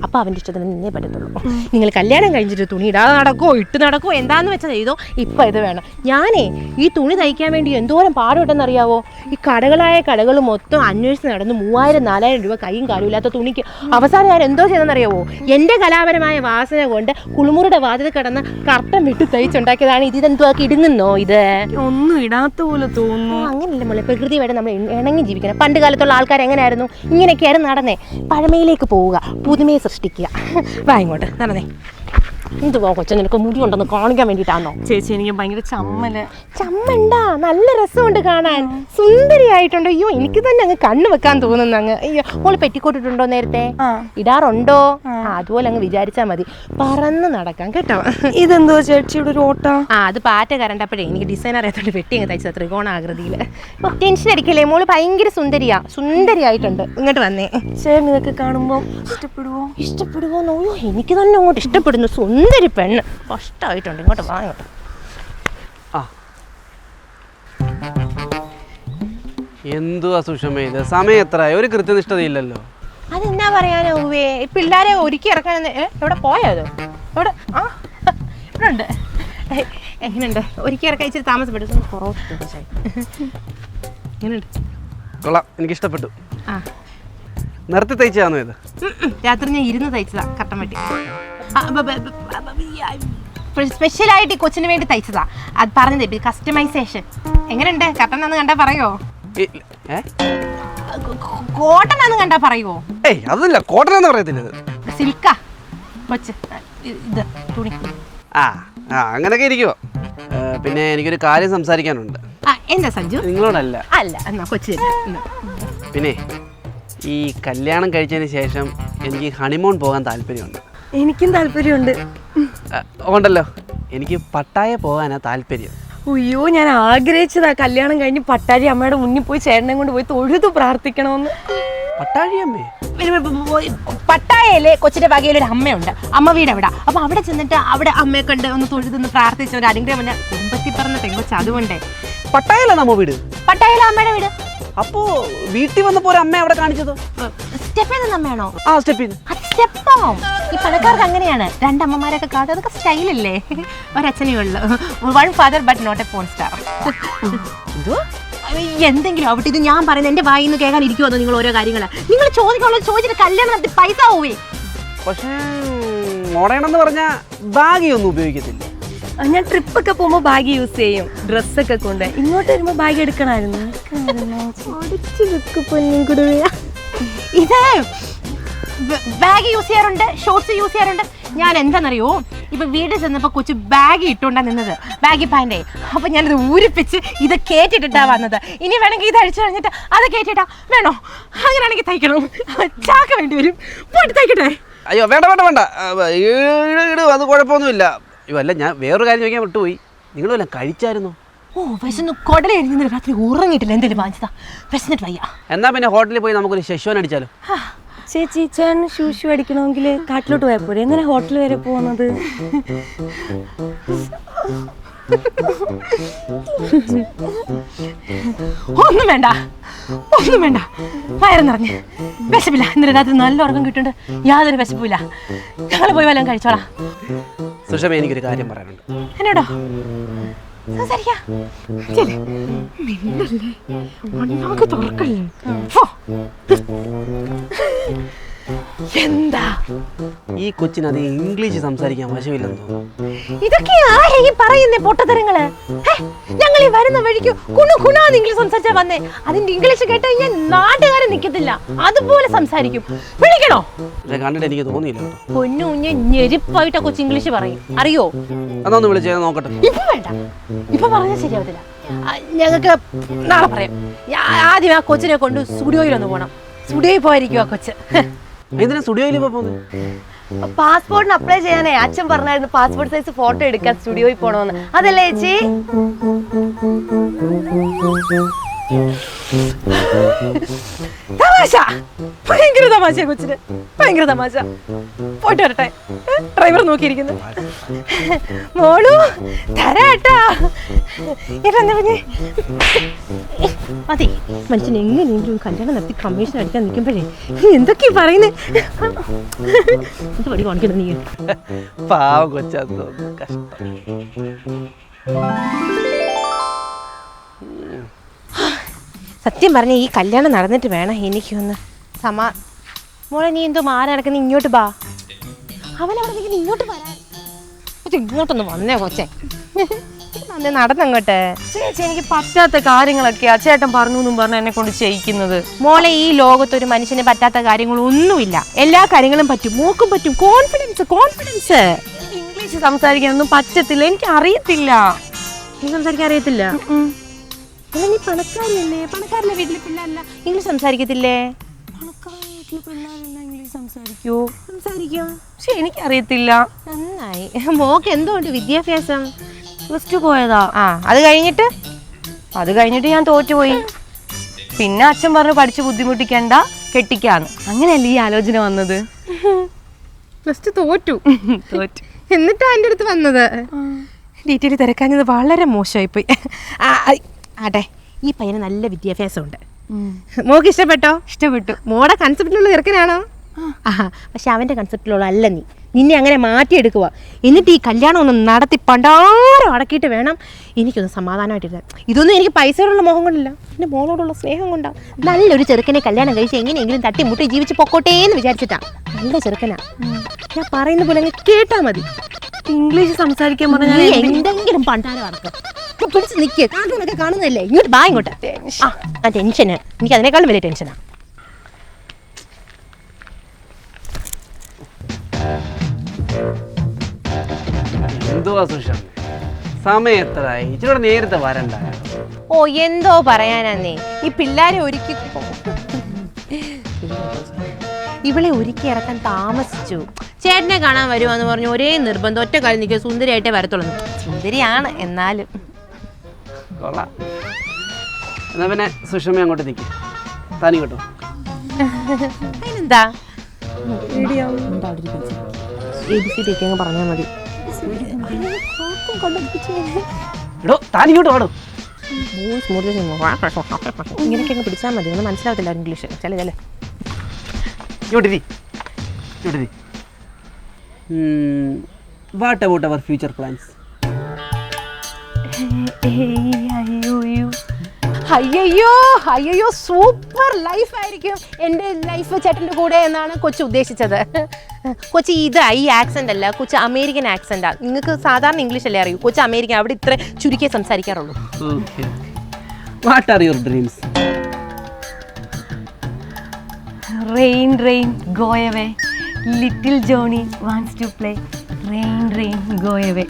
അപ്പൊ അവന്റെ ഇഷ്ടത്തിന് നിന്നേ പറ്റത്തുള്ളൂ. നിങ്ങൾ കല്യാണം കഴിഞ്ഞിട്ട് തുണി ഇടാതെ നടക്കോ ഇട്ട് നടക്കോ എന്താന്ന് വെച്ചാൽ ചെയ്തോ. ഇപ്പൊ ഇത് വേണം. ഞാനേ ഈ തുണി തയ്ക്കാൻ വേണ്ടി എന്തോരം പാടുപെട്ടെന്ന് അറിയാവോ? ഈ കടകളായ കടകൾ മൊത്തം അന്വേഷിച്ച് നടന്ന് 3000-4000 രൂപ കൈയും കാലും ഇല്ലാത്ത തുണിക്ക്. അവസാനം ഞാൻ എന്തോ ചെയ്തെന്നറിയാവോ? എന്റെ കലാപരമായ വാസന കൊണ്ട് കുളിമുറിയുടെ വാതിൽ കിടന്ന് കർട്ടൻ വിട്ട് തയ്ച്ചുണ്ടാക്കിയതാണ്. ഇതെന്തോ ഇടുങ്ങുന്നോ ഇത്? ഒന്നും ഇടാത്ത പോലെ തോന്നുന്നു. അങ്ങനെയല്ല മോളെ, പ്രകൃതിയായിട്ട് നമ്മൾ ഇണങ്ങി ജീവിക്കണം. പണ്ട് കാലത്തുള്ള ആൾക്കാർ എങ്ങനെയായിരുന്നു? ഇങ്ങനെയൊക്കെയായിരുന്നു നടന്നേ. പഴമയിലേക്ക് പോവുക, പുതുമയെ സൃഷ്ടിക്കുക. വാ ഇങ്ങോട്ട് നടന്നേ. എന്തുവാ കൊച്ചു, നിനക്ക് മുടി ഉണ്ടെന്ന് കാണിക്കാൻ വേണ്ടിയിട്ടാണോ? ചേച്ചി എനിക്ക് ഭയങ്കര ചമ്മണ്ടാ, നല്ല രസമുണ്ട് കാണാൻ, സുന്ദരിയായിട്ടുണ്ട്. അയ്യോ എനിക്ക് തന്നെ അങ്ങ് കണ്ണ് വെക്കാൻ തോന്നുന്നു. അങ്ങ് അയ്യോ, മോള് പെറ്റിക്കോട്ടിട്ടുണ്ടോ നേരത്തെ? ഇടാറുണ്ടോ? അതുപോലെ അങ്ങ് വിചാരിച്ചാൽ മതി, പറന്ന് നടക്കാം കേട്ടോ. ഇതെന്തോ ചേച്ചിയുടെ ഒരു ഓട്ട? അത് പാറ്റ കരണ്ടപ്പോഴേ എനിക്ക് ഡിസൈൻ അറിയാത്തോണ്ട് വെട്ടി അങ്ങ് തയ്ച്ചത്, ത്രികോണാകൃതിയിൽ. ടെൻഷൻ അടിക്കല്ലേ, മോള് ഭയങ്കര സുന്ദരിയായിട്ടുണ്ട്. ഇങ്ങോട്ട് വന്നേ. ചേട്ടൻ ഇതൊക്കെ കാണുമ്പോൾ ഇഷ്ടപ്പെടുവോ? അയ്യോ എനിക്ക് തന്നെ അങ്ങോട്ട് ഇഷ്ടപ്പെടുന്നു. സുന്ദരി പെണ്ണ്, കഷ്ടമായിട്ടുണ്ട്. ഇങ്ങോട്ട് വാ, ഇങ്ങോട്ട്. എന്തുവാ സുഷമ ഇത്? സമയം എത്രയായി? ഒരു കൃത്യനിഷ്ഠതയില്ലല്ലോ. അതെന്നാ പറയാനാ ഉവ്വേ, പിള്ളേരെ ഒരുക്കി ഇറക്കാൻ. എവിടെ പോയത്? എവിടെ? ഇവിടെ ഉണ്ട്. എങ്ങനെയുണ്ട്? ഒരുക്കി ഇറക്കാൻ ഇച്ചിരി താമസപ്പെട്ടു. എങ്ങനെയുണ്ട്? കൊള്ളാം, എനിക്ക് ഇഷ്ടപ്പെട്ടു. നിർത്തി തയ്ച്ചാണോ ഇത്? രാത്രി ഞാൻ ഇരുന്ന് തയ്ച്ചതാ, കട്ടൻ വെട്ടി. സ്പെഷ്യലായിട്ട് ഈ കൊച്ചിന് വേണ്ടി തയ്ച്ചതാ. അത് പറഞ്ഞത് കസ്റ്റമൈസേഷൻ. എങ്ങനെയുണ്ട്? കട്ടനാന്ന് കണ്ടാ പറയോ? കോട്ടനാന്ന് കണ്ടാ പറയുവോ? ഏയ് അതല്ല, കോട്ടൺ എന്ന് പറയത്തില്ല, സിൽക്കാ കൊച്ച്. ഇത് തുണി. അങ്ങനെയൊക്കെ ഇരിക്കുവോ? പിന്നെ എനിക്കൊരു കാര്യം സംസാരിക്കാനുണ്ട്. എന്താ സഞ്ജു? നിങ്ങളോടല്ല. അല്ല, എന്നാ കൊച്ചു. പിന്നെ ഈ കല്യാണം കഴിച്ചതിന് ശേഷം എനിക്ക് ഹണിമൂൺ പോകാൻ താല്പര്യമുണ്ട്. എനിക്കും താല്പര്യമുണ്ട്. ഉണ്ടല്ലോ, എനിക്ക് പട്ടായ പോകാനാ താല്പര്യം. അയ്യോ, ഞാൻ ആഗ്രഹിച്ചതാ കല്യാണം കഴിഞ്ഞ് പട്ടാഴി അമ്മയുടെ മുന്നിൽ പോയി ചേട്ടനെ കൊണ്ട് പോയി തൊഴുതു പ്രാർത്ഥിക്കണമെന്ന്. പട്ടാഴി അമ്മേ? പട്ടായയിലെ കൊച്ചിന്റെ വകയിലൊരു അമ്മയുണ്ട്. അമ്മ വീട് എവിടാ? അപ്പൊ അവിടെ ചെന്നിട്ട് അവിടെ അമ്മയെ കണ്ട് ഒന്ന് തൊഴുതൊന്ന് പ്രാർത്ഥിച്ച ഒരു അനുഗ്രഹം പിന്നെ കുടുംബത്തിൽ പറഞ്ഞ പെങ്കൊച്ച. അതുകൊണ്ടേ പട്ടായയിലാണ് അമ്മ വീട്? പട്ടായയിലെ അമ്മയുടെ വീട്. അപ്പോ വീട്ടിൽ വന്നപ്പോ ഒരു അമ്മ അവിടെ കാണിച്ചത് സ്റ്റെപ്പിൽ നിന്ന് അമ്മയാണോ? സ്റ്റെപ്പിൽ. ഈ പണക്കാർക്ക് അങ്ങനെയാണ്, രണ്ടമ്മമാരൊക്കെ കാണും. അതൊക്കെ സ്റ്റൈലല്ലേ? ഒരച്ഛനേ ഉള്ളു, one father but not a porn star. എന്തെങ്കിലും ആവട്ടെ, ഇത് ഞാൻ പറയുന്നത് എന്റെ വായിൽ നിന്ന് കേൾക്കാൻ ഇരിക്കുമോ നിങ്ങൾ ഓരോ കാര്യങ്ങള്? നിങ്ങൾ ചോദിച്ചിട്ട് കല്യാണം നടത്തി പൈസ പോവേ. പക്ഷേ മോഡേണെന്ന് പറഞ്ഞാ ബാഗിയൊന്നും ഉപയോഗിക്കത്തില്ല. ഞാൻ ട്രിപ്പൊക്കെ പോകുമ്പോ ബാഗ് യൂസ് ചെയ്യും, ഡ്രസ്സൊക്കെ കൊണ്ട്. ഇങ്ങോട്ട് വരുമ്പോ ബാഗ് എടുക്കണമായിരുന്നു. ഇത് ബാഗ് യൂസ് ചെയ്യാറുണ്ട്, ഷോർട്സ് യൂസ് ചെയ്യാറുണ്ട്. ഞാൻ എന്താണെന്നറിയോ, ഇപ്പൊ വീട്ടിൽ ചെന്നപ്പോ കൊച്ചു ബാഗ് ഇട്ടുകൊണ്ടാ നിന്നത്, ബാഗി പാൻറ്റേ. അപ്പൊ ഞാനത് ഊരിപ്പിച്ച് ഇത് കേട്ടിട്ടാ വന്നത്. ഇനി വേണമെങ്കിൽ ഇത് അഴിച്ചു കഴിഞ്ഞിട്ട് അത് കേട്ടിട്ടാ വേണോ? അങ്ങനെയാണെങ്കിൽ തയ്ക്കണം, ചാക്ക വേണ്ടി വരും. പോയിട്ട് തയ്ക്കട്ടെ. അയ്യോ വേണ്ട, അത് കുഴപ്പമൊന്നുമില്ല. അയ്യോ അല്ല, ഞാൻ വേറൊരു കാര്യം ചോദിക്കാൻ വിട്ടുപോയി. നിങ്ങളെല്ലാം കഴിച്ചായിരുന്നോ? വിശന്ന് കൊടലെഴുതി രാത്രി ഉറങ്ങിയിട്ടില്ല. എന്തെങ്കിലും വാങ്ങിച്ചതാ, വിശന്നിട്ട് വയ്യ. എന്നാ പിന്നെ ഹോട്ടലിൽ പോയി നമുക്കൊരു ശശുവൻ അടിച്ചാലോ? ചേച്ചി, ചേട്ടൻ ഷൂ അടിക്കണമെങ്കിൽ കാട്ടിലോട്ട് പോയപ്പോഴേ, എങ്ങനെ ഹോട്ടൽ വരെ പോകുന്നത്? ഒന്നും വേണ്ട, വയറ് നിറഞ്ഞ് വിശപ്പില്ല. ഇന്നലെ രാത്രി നല്ല ഉറക്കം കിട്ടുന്നുണ്ട്, യാതൊരു വിശപ്പില്ല. ഞങ്ങൾ പോയി വല്ലതും കഴിച്ചോളാം. സുഷമ, എനിക്കൊരു കാര്യം പറയാനുണ്ട്. എന്നോടോ? സംസാരിക്കാം. തുറക്കല്ലേ? എന്താ ഈ കൊച്ചിനത് ഇംഗ്ലീഷ് സംസാരിക്കാൻ വശമില്ലെന്ന് തോന്നുന്നു. ഇതൊക്കെയാ ഈ പറയുന്നേ പൊട്ടത്തരങ്ങള്? ഞങ്ങൾ ഈ വരുന്ന വഴിക്ക് കുണാന്ന് ഇംഗ്ലീഷ് സംസാരിച്ചാ വന്നേ. അതിന്റെ ഇംഗ്ലീഷ് കേട്ട് കഴിഞ്ഞാൽ നാട്ടുകാരെ നിക്കത്തില്ല, അതുപോലെ സംസാരിക്കും. വിളിക്കണോ? കണ്ടിട്ട് എനിക്ക് തോന്നിയില്ല. പൊന്നു കുഞ്ഞ് ഞെരിപ്പായിട്ടാ കൊച്ചു ഇംഗ്ലീഷ് പറയും, അറിയോ? അതൊന്ന് വിളിച്ചേ നോക്കട്ടെ. ഇപ്പൊ വേണ്ട, ഇപ്പൊ പറഞ്ഞാൽ ശരിയാവത്തില്ല. ഞങ്ങൾക്ക് നാളെ പറയാം. ആദ്യം ആ കൊച്ചിനെ കൊണ്ട് സ്റ്റുഡിയോയിലൊന്ന് പോണം. സ്റ്റുഡിയോയിൽ പോയിരിക്കും ആ കൊച്ച്. എന്തിനാ സ്റ്റുഡിയോയിൽ പോകുന്നത്? പാസ്പോർട്ടിന് അപ്ലൈ ചെയ്യാനേ അച്ഛൻ പറഞ്ഞായിരുന്നു, പാസ്പോർട്ട് സൈസ് ഫോട്ടോ എടുക്കാൻ സ്റ്റുഡിയോയിൽ പോണമെന്ന്. അതല്ലേ ചേച്ചി? തമാശ, ഭയങ്കര തമാശ കൊച്ചിന്, ഭയങ്കര തമാശ. പോയിട്ട് വരട്ടെ, ഡ്രൈവർ നോക്കിയിരിക്കുന്നു. മോളു തരാട്ടാ. അതെ, മനുഷ്യൻ എങ്ങനെയെങ്കിലും കല്യാണം നടത്തി കമ്മീഷൻ അടിക്കാൻ നിൽക്കുമ്പോഴേ എന്തൊക്കെയാ പറയുന്നേ? പടി കാണിക്കണം നീ. പാവം കൊച്ചാ, കഷ്ടം. സത്യം പറഞ്ഞ ഈ കല്യാണം നടന്നിട്ട് വേണം എനിക്കൊന്ന് മോളെ, നീ എന്തോ മാറി നടക്കുന്ന, ഇങ്ങോട്ട് ബാ. അവനവിടെ നിൽക്കുന്ന, ഇങ്ങോട്ട് വരാൻ. ഇങ്ങോട്ടൊന്ന് വന്നേ കൊച്ചേ. വന്നേ നടന്നങ്ങോട്ടെ. ചേച്ചി എനിക്ക് പറ്റാത്ത കാര്യങ്ങളൊക്കെയാ ചേട്ടൻ പറഞ്ഞു എന്നും പറഞ്ഞ് എന്നെ കൊണ്ട് ചെയ്യിക്കുന്നത്. മോളെ, ഈ ലോകത്ത് ഒരു മനുഷ്യന് പറ്റാത്ത കാര്യങ്ങളൊന്നുമില്ല. എല്ലാ കാര്യങ്ങളും പറ്റും. മോക്കും പറ്റും. Confidence confidence. ഇംഗ്ലീഷ് സംസാരിക്കാനൊന്നും പറ്റത്തില്ല, എനിക്ക് അറിയത്തില്ല. നീ സംസാരിക്കാൻ അറിയത്തില്ല? നീ പണക്കാരിയല്ലേ? പണക്കാരല്ലേ വീട്ടിലെ പിള്ളേരല്ല ഇംഗ്ലീഷ് സംസാരിക്കത്തില്ലേ? ഇംഗ്ലീഷ് സംസാരിക്കോ? സംസാരിക്കും. പക്ഷെ എനിക്കറിയത്തില്ല. നന്നായി. മോക്ക് എന്തുകൊണ്ട് വിദ്യാഭ്യാസം? +2 പോയതാ. അത് കഴിഞ്ഞിട്ട് ഞാൻ തോറ്റുപോയി. പിന്നെ അച്ഛൻ പറഞ്ഞു പഠിച്ച് ബുദ്ധിമുട്ടിക്കണ്ട, കെട്ടിക്കാന്ന്. അങ്ങനെയല്ലേ ഈ ആലോചന വന്നത്. തോറ്റു. എന്നിട്ടാ എൻ്റെ അടുത്ത് വന്നത്. ഡീറ്റെയിൽ തിരക്കാഞ്ഞത് വളരെ മോശമായിപ്പോയി. ആട്ടെ, ഈ പയ്യന് നല്ല വിദ്യാഭ്യാസമുണ്ട്. മോക്ക് ഇഷ്ടപ്പെട്ടോ? ഇഷ്ടപ്പെട്ടു. മോടെ കൺസെപ്റ്റിലുള്ള ചെറുക്കനാണോ? പക്ഷെ അവൻ്റെ കൺസെപ്റ്റിലുള്ള അല്ല നീ. നിന്നെ അങ്ങനെ മാറ്റിയെടുക്കുക. എന്നിട്ട് ഈ കല്യാണം ഒന്ന് നടത്തി പണ്ടാരം അടക്കിയിട്ട് വേണം എനിക്കൊന്ന് സമാധാനമായിട്ടിരുന്നത്. ഇതൊന്നും എനിക്ക് പൈസയോടുള്ള മോഹം കൊണ്ടല്ല, എൻ്റെ മോളോടുള്ള സ്നേഹം കൊണ്ടാണ്. നല്ലൊരു ചെറുക്കനെ കല്യാണം കഴിച്ച് എങ്ങനെയെങ്കിലും തട്ടിമുട്ടി ജീവിച്ച് പൊക്കോട്ടേ എന്ന് വിചാരിച്ചിട്ടാ. നല്ല ചെറുക്കനാ. ഞാൻ പറയുന്ന പോലെ അങ്ങ് കേട്ടാ മതി. ഇംഗ്ലീഷ് സംസാരിക്കാൻ നീ പറഞ്ഞാൽ എന്തെങ്കിലും പണ്ടാരം അടക്കം പിടിച്ച് നിൽക്കുക. കാർട്ടൂണൊക്കെ കാണുന്നതല്ലേ? ഇങ്ങോട്ട് ബാ ഇങ്ങോട്ട്. ആ ടെൻഷന് എനിക്ക് അതിനേക്കാളും വലിയ ടെൻഷനാണ്. എന്തുവാ സുഷം, സമയം എത്രയായി? ഇച്ചിരി നേരത്തെ വരണ്ട. ഓ, എന്തോ പറയാനാന്നേ. ഈ പിള്ളേരെ ഒരുക്കി ഇവളെ ഒരുക്കി ഇറക്കാൻ താമസിച്ചു. ചേട്ടനെ കാണാൻ വരുവാന്ന് പറഞ്ഞു. ഒരേ നിർബന്ധം, ഒറ്റ കാര്യം നിൽക്കുക, സുന്ദരിയായിട്ടേ വരത്തുള്ളൂ. സുന്ദരിയാണ് എന്നാലും. കൊള്ളാം. എന്നാ പിന്നെ സുഷമ അങ്ങോട്ട് നിൽക്കും, തനി കേട്ടോ. അതിനെന്താ പറഞ്ഞാൽ മതി. എടോ താനിങ്ങോട്ട് പാടും. ഇങ്ങനെയൊക്കെ അങ്ങ് പിടിച്ചാൽ മതി. ഒന്നും മനസ്സിലാവത്തില്ല ഇംഗ്ലീഷ്. ചില ഇങ്ങോട്ടിരി. What about our future plans? അയ്യോ സൂപ്പർ ലൈഫ് ആയിരിക്കും എൻ്റെ ലൈഫ് ചേട്ടൻ്റെ കൂടെ എന്നാണ് കൊച്ചു ഉദ്ദേശിച്ചത്. കൊച്ചി ഈ ആക്സെൻ്റ് അല്ല, കൊച്ചു അമേരിക്കൻ ആക്സെൻ്റാ. നിങ്ങൾക്ക് സാധാരണ ഇംഗ്ലീഷ് അല്ലേ അറിയൂ? കൊച്ചു അമേരിക്കൻ. അവിടെ ഇത്ര ചുരുക്കിയേ സംസാരിക്കാറുള്ളൂ. What are your dreams? Rain, go away. Little Johnny wants to play. Rain, go away.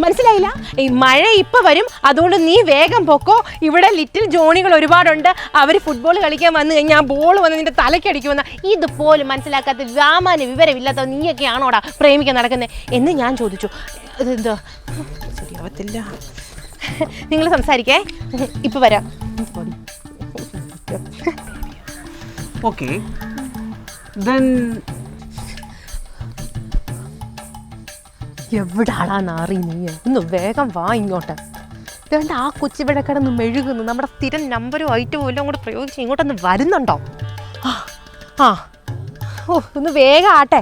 മനസ്സിലായില്ല? ഈ മഴ ഇപ്പം വരും, അതുകൊണ്ട് നീ വേഗം പൊക്കോ. ഇവിടെ ലിറ്റിൽ ജോണികൾ ഒരുപാടുണ്ട്. അവർ ഫുട്ബോൾ കളിക്കാൻ വന്നു കഴിഞ്ഞാൽ ബോൾ വന്ന് നിന്റെ തലയ്ക്കടിക്കുമെന്ന ഇതുപോലും മനസ്സിലാക്കാത്ത വ്യാമാന വിവരമില്ലാത്ത നീയൊക്കെ ആണോടാ പ്രേമിക്കാൻ നടക്കുന്നത് എന്ന് ഞാൻ ചോദിച്ചു. ഇതെന്തോ ശരിയാവത്തില്ല. നിങ്ങൾ സംസാരിക്കേ, ഇപ്പം വരാം. ഓക്കെ ദെൻ എവിടാളാ നാറി നീ? ഒന്ന് വേഗം വാ ഇങ്ങോട്ട്. ഇതുകൊണ്ട് ആ കൊച്ചിവിടെ കിടന്ന് മെഴുകുന്നു. നമ്മുടെ സ്ഥിരം നമ്പരും ഐറ്റവും എല്ലാം കൂടെ പ്രയോഗിച്ച് ഇങ്ങോട്ടൊന്ന് വരുന്നുണ്ടോ? ഒന്ന് വേഗം ആട്ടെ.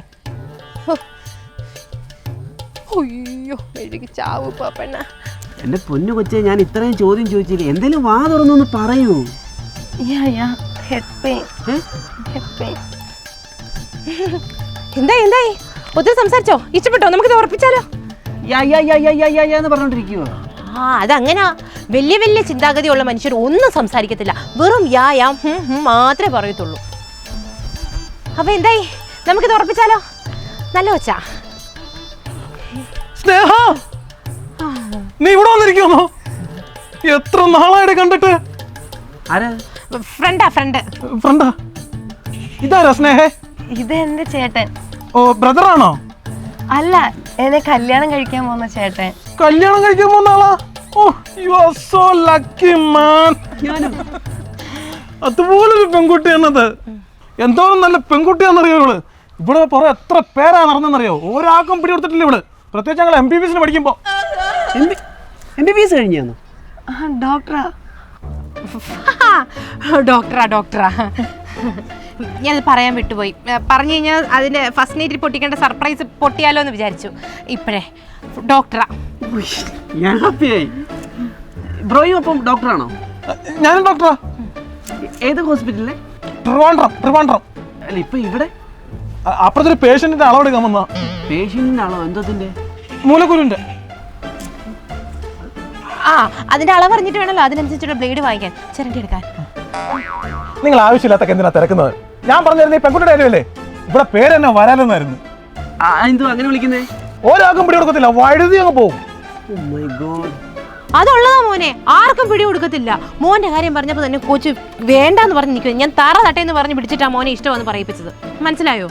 അയ്യോ മെഴുകി ചാവൂ പെണ്ണ. എൻ്റെ പൊന്നു കൊച്ചേ, ഞാൻ ഇത്രയും ചോദ്യം ചോദിച്ചില്ല. എന്തെങ്കിലും വാ തുറന്നൊന്ന് പറയൂ. എന്തായി? ഒത്തിരി സംസാരിച്ചോ? ഇഷ്ടപ്പെട്ടോ? നമുക്കിത് ഉറപ്പിച്ചാലോ? എന്ന് പറഞ്ഞോണ്ടിരിക്കുവോ? അതങ്ങനാ. വലിയ വലിയ ചിന്താഗതിയുള്ള മനുഷ്യർ ഒന്നും സംസാരിക്കത്തില്ല. വെറും യാ മാത്രമേ പറയത്തുള്ളൂ. അപ്പൊ എന്തായി? നമുക്കിത് ഉറപ്പിച്ചാലോ? നല്ല കൊച്ചാ. സ്നേഹ, നീ ഇവിടെ വന്നിരിക്കുമോ? എത്ര നാളായിട്ട് കണ്ടിട്ട്. ഫ്രണ്ടാ. ഇതാരാ സ്നേഹേ? ഇത് എന്റെ ചേട്ടൻ. ഓ, ബ്രദറാണോ? അല്ല, എന്നെ കല്യാണം കഴിക്കാൻ പോകുന്ന ചേട്ടൻ. കല്യാണം കഴിക്കാൻ പോകുന്ന ആളാ? Oh, you are so lucky man. അതുപോലൊരു പെൺകുട്ടിയാണത്. എന്തോരം നല്ല പെൺകുട്ടിയാണെന്നറിയോ ഇവള്? ഇവിടെ പുറം എത്ര പേരാ നടന്നെന്നറിയോ? ഒരാൾക്കും പിടി കൊടുത്തിട്ടില്ല ഇവള്. പ്രത്യേകിച്ച് ഞങ്ങൾ MBBS പഠിക്കുമ്പോ. MBBS കഴിഞ്ഞാന്നോ? ഡോക്ടറാ. ഞാനത് പറയാൻ വിട്ടുപോയി. പറഞ്ഞു കഴിഞ്ഞാൽ അതിൻ്റെ ഫസ്റ്റ് നൈറ്റിൽ പൊട്ടിക്കേണ്ട സർപ്രൈസ് പൊട്ടിയാലോ എന്ന് വിചാരിച്ചു. ഇപ്പോഴേ ഡോക്ടറാ. ഞാൻ ഹാപ്പിയായി. ബ്രോയും അപ്പം ഡോക്ടറാണോ? ഞാനും ഡോക്ടറാ. ഏത് ഹോസ്പിറ്റലിലെ? ട്രിവാൻഡ്രം. അല്ല, ഇപ്പൊ ഇവിടെ അപ്പുറത്തൊരു പേഷ്യന്റിന്റെ അളവെടുക്കാൻ വന്നാ. പേഷ്യന്റിനാണോ? എന്തതിന്റെ? മൂലക്കുരുവിന്റെ. ആ അതിന്റെ അളവ് അറിഞ്ഞിട്ട് വേണമല്ലോ അതിനനുസരിച്ചുള്ള ബ്ലേഡ് വാങ്ങിക്കാൻ, ചിരണ്ടി എടുക്കാൻ. നിങ്ങൾ ആവശ്യമില്ലാത്തൊക്കെ എന്തിനാ തിരക്കുന്നത്? ഞാൻ പറഞ്ഞിരുന്ന ഈ പെൺകുട്ടിയുടെ കാര്യമല്ലേ? ഇവിടെ പേര് തന്നെ വരാലെന്നായിരുന്നു. എന്തോ അങ്ങനെ വിളിക്കുന്നേ? ഒരാൾക്കും പിടി കൊടുക്കത്തില്ല, വഴുതി അങ്ങ് പോകും. അതുള്ളതാ മോനെ, ആർക്കും പിടി കൊടുക്കത്തില്ല. മോന്റെ കാര്യം പറഞ്ഞപ്പോൾ തന്നെ കോച്ച് വേണ്ടാന്ന് പറഞ്ഞ് നിൽക്കുന്നത്. ഞാൻ താറ തട്ടേന്ന് പറഞ്ഞ് പിടിച്ചിട്ടാ മോനെ ഇഷ്ടമെന്ന് പറയിപ്പിച്ചത്. മനസ്സിലായോ?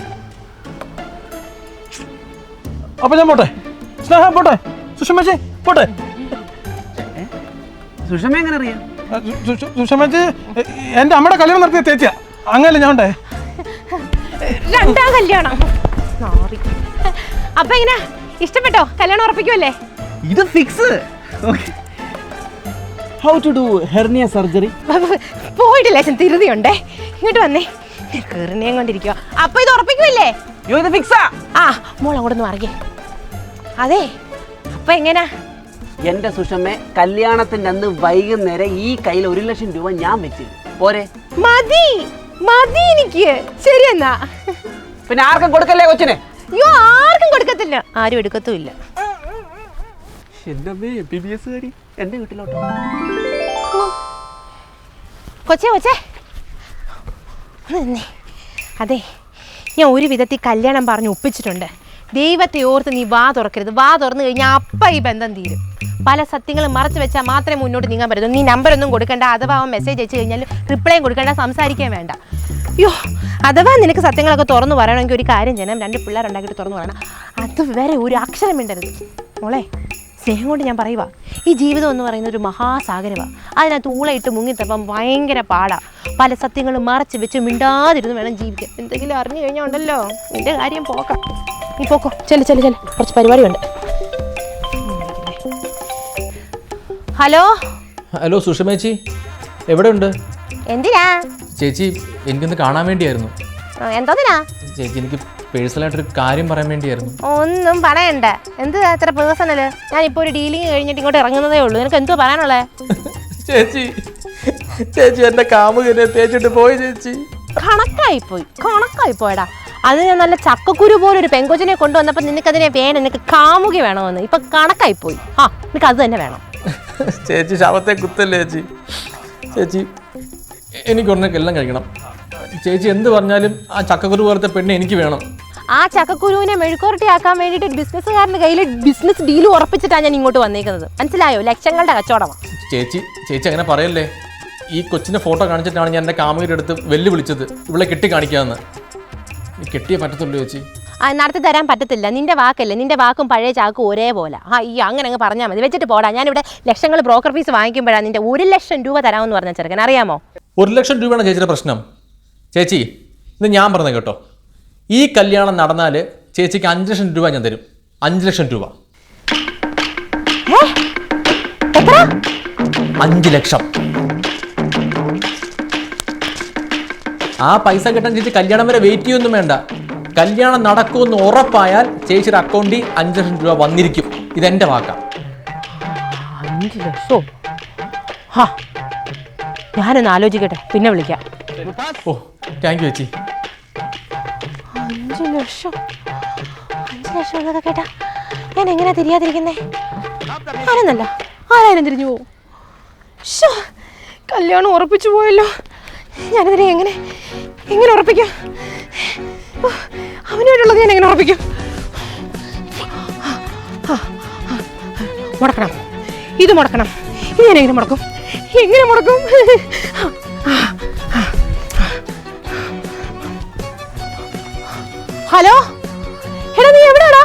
അപ്പൊ ഞാൻ പോട്ടെ. സ്നേഹ പോട്ടെ. സുഷമേച്ചി പോട്ടെ. സുഷമ എങ്ങനെ അറിയാം? സുഷമേച്ചി എന്റെ അമ്മയുടെ കല്യാണം നടത്തിയ ചേച്ചിയാ. അങ്ങനെ ഞാൻ ഉണ്ടേ. രണ്ടാം കല്യാണം. അപ്പൊ എങ്ങനെ ഇഷ്ടപ്പെട്ടോ? കല്യാണം ഉറപ്പിക്കുമല്ലേ? ഇത് fix. How to do hernia surgery? പോയിട്ട് ലേശം തിരുതിയുണ്ടേ. ഇങ്ങോട്ട് വന്നേ. ഹെർണിയം കൊണ്ടിരിക്കുക. അപ്പൊ ഇത് ഉറപ്പിക്കുമല്ലേ? ഇത് ഫിക്സാ. ആ മോൾ അങ്ങോട്ടൊന്ന് മാറിയേ. അതെ അപ്പൊ എങ്ങനാ? എന്റെ സുഷമ്മ കല്യാണത്തിന്റെ അന്ന് വൈകുന്നേരം ഈ കയ്യിൽ 1 ലക്ഷം രൂപ ഞാൻ വെച്ചിരുന്നു. പോരെ? മതി മതി എനിക്ക്. ശരി എന്നാ. പിന്നെ ആർക്കും കൊടുക്കല്ലേ കൊച്ചിനെ? അയ്യോ ആർക്കും കൊടുക്കത്തില്ല, ആരും എടുക്കത്തുമില്ല. എന്റെ MBBS കാരി എന്റെ വീട്ടിലോട്ടോ. കൊച്ചേ കൊച്ചേ അതെ, ഞാൻ ഒരു വിധത്തിൽ കല്യാണം പറഞ്ഞ് ഒപ്പിച്ചിട്ടുണ്ട്. ദൈവത്തെ ഓർത്ത് നീ വാ തുറക്കരുത്. വാ തുറന്നു കഴിഞ്ഞാൽ അപ്പം ഈ ബന്ധം തീരും. പല സത്യങ്ങളും മറച്ചു വെച്ചാൽ മാത്രമേ മുന്നോട്ട് നീങ്ങാൻ പറ്റൂ. നീ നമ്പറൊന്നും കൊടുക്കണ്ട. അഥവാ അവൻ മെസ്സേജ് അയച്ചു കഴിഞ്ഞാൽ റിപ്ലൈയും കൊടുക്കണ്ട, സംസാരിക്കാൻ വേണ്ട. അയ്യോ അഥവാ നിനക്ക് സത്യങ്ങളൊക്കെ തുറന്നു പറയണമെങ്കിൽ ഒരു കാര്യം ചെയ്യണം. 2 പിള്ളേരുണ്ടാക്കിയിട്ട് തുറന്നു പറയണം. അതുവരെ ഒരു അക്ഷരം മിണ്ടരുത് മോളെ. സ്നേഹം കൊണ്ട് ഞാൻ പറയുക, ഈ ജീവിതം എന്ന് പറയുന്നത് ഒരു മഹാസാഗരമാണ്. അതിനകത്ത് ഊളയിട്ട് മുങ്ങിത്തപ്പം ഭയങ്കര പാടാ. പല സത്യങ്ങളും മറച്ച് വെച്ച് മിണ്ടാതിരുന്ന് വേണം ജീവിക്കാൻ. എന്തെങ്കിലും അറിഞ്ഞു കഴിഞ്ഞാൽ ഉണ്ടല്ലോ നിന്റെ കാര്യം പോക്കാം. നീ പോക്കോ. ചെല്ല് ചെല്ല് ചെല്ല്, കുറച്ച് പരിപാടിയുണ്ട്. ഹലോ ഹലോ സുഷമേച്ചി, എവിടെ ഉണ്ട്? എന്തിനാ ചേച്ചി എനിക്കൊന്ന് കാണാൻ വേണ്ടിയായിരുന്നു. എന്തോന്നിനാ? ചേച്ചി എനിക്ക് പേഴ്സണലായിട്ടൊരു കാര്യം പറയാൻ വേണ്ടിയായിരുന്നു. ഒന്നും പറയണ്ട. എന്ത് അത്ര പേഴ്സണല്? ഞാനിപ്പോൾ ഒരു ഡീലിങ് കഴിഞ്ഞിട്ട് ഇങ്ങോട്ട് ഇറങ്ങുന്നതേ ഉള്ളൂ. നിനക്ക് എന്തോ പറയാനുള്ളേ? ചേച്ചി ചേച്ചി എന്റെ കാമുകനെ തേച്ചിട്ട് പോയി ചേച്ചി. കണക്കായി പോയടാ. അത് ഞാൻ നല്ല ചക്കക്കുരു പോലെ ഒരു പെങ്കൊച്ചിനെ കൊണ്ടുവന്നപ്പോൾ നിനക്കതിനെ വേണം, നിനക്ക് കാമുക വേണമെന്ന്. ഇപ്പൊ കണക്കായി പോയി. ആ നിനക്ക് അത് തന്നെ വേണം. ചേച്ചി ശവത്തെ കുത്തല്ലേ ചേച്ചി. ചേച്ചി എനിക്കൊരെണ്ണം കഴിക്കണം. ചേച്ചി എന്ത് പറഞ്ഞാലും ആ ചക്കക്കുരു പോലത്തെ പെണ്ണ് എനിക്ക് വേണം. ആ ചക്കക്കുരുവിനെ മെഴുക്കുരട്ടി ആക്കാൻ വേണ്ടിയിട്ട് ഒരു ബിസിനസ്സുകാരൻ്റെ കയ്യിൽ ബിസിനസ് ഡീൽ ഉറപ്പിച്ചിട്ടാണ് ഞാൻ ഇങ്ങോട്ട് വന്നേക്കുന്നത്. മനസ്സിലായോ? ലക്ഷങ്ങളുടെ കച്ചവടമാണ്. ചേച്ചി അങ്ങനെ പറയല്ലേ. ഈ കൊച്ചിൻ്റെ ഫോട്ടോ കാണിച്ചിട്ടാണ് ഞാൻ എൻ്റെ കാമുകിയുടെ അടുത്ത് വെല്ലുവിളിച്ചത് ഇവിടെ കെട്ടി കാണിക്കാമെന്ന്. കെട്ടിയേ പറ്റത്തുള്ളൂ ചേച്ചി. നടത്തി തരാൻ പറ്റത്തില്ല. നിന്റെ വാക്കല്ലേ, നിന്റെ വാക്കും പഴയ ചാക്കും ഒരേപോലെ. അയ്യോ അങ്ങനെ അങ്ങ് പറഞ്ഞാൽ മതി. വെച്ചിട്ട് പോടാ. ഞാനിവിടെ ലക്ഷങ്ങൾ ബ്രോക്കർ ഫീസ് വാങ്ങിക്കുമ്പോഴാണ് നിന്റെ 1 ലക്ഷം രൂപ തരാമെന്ന് പറഞ്ഞ ചെറുക്കൻ. അറിയാമോ? 1 ലക്ഷം രൂപയാണ് ചേച്ചിയുടെ പ്രശ്നം. ചേച്ചി ഇത് ഞാൻ പറഞ്ഞത് കേട്ടോ. ഈ കല്യാണം നടന്നാൽ ചേച്ചിക്ക് 5 ലക്ഷം രൂപ ഞാൻ തരും. 5 ലക്ഷം രൂപ. 5 ലക്ഷം. ആ പൈസ കിട്ടാൻ ചേച്ചി കല്യാണം വരെ വെയിറ്റ് ചെയ്യൊന്നും വേണ്ട. കല്യാണം നടക്കുമെന്ന് ഉറപ്പായാൽ ചേച്ചിയുടെ അക്കൗണ്ടിൽ 5 ലക്ഷം രൂപ വന്നിരിക്കും. ഇതെന്റെ വാക്കാം. 5 ലക്ഷോ? ഞാനൊന്ന് ആലോചിക്കട്ടെ, പിന്നെ വിളിക്കാം. ഓ താങ്ക് യു ചേച്ചി. 5 ലക്ഷം എന്നൊക്കെ കേട്ടാ ഞാൻ എങ്ങനെയാ തിരിയാതിരിക്കുന്നേ? ആരെന്നല്ല ആരായാലും തിരിഞ്ഞു പോവും. കല്യാണം ഉറപ്പിച്ചു പോയല്ലോ. ഞാനിതിനെ എങ്ങനെ ഉറപ്പിക്കാം? അവനായിട്ടുള്ളത് ഞാൻ എങ്ങനെ ഉറപ്പിക്കും? മുടക്കണം, ഇത് മുടക്കണം. ഇത് ഞാൻ എങ്ങനെ മുടക്കും? ഹലോ എടാ, നീ എവിടെയാടാ?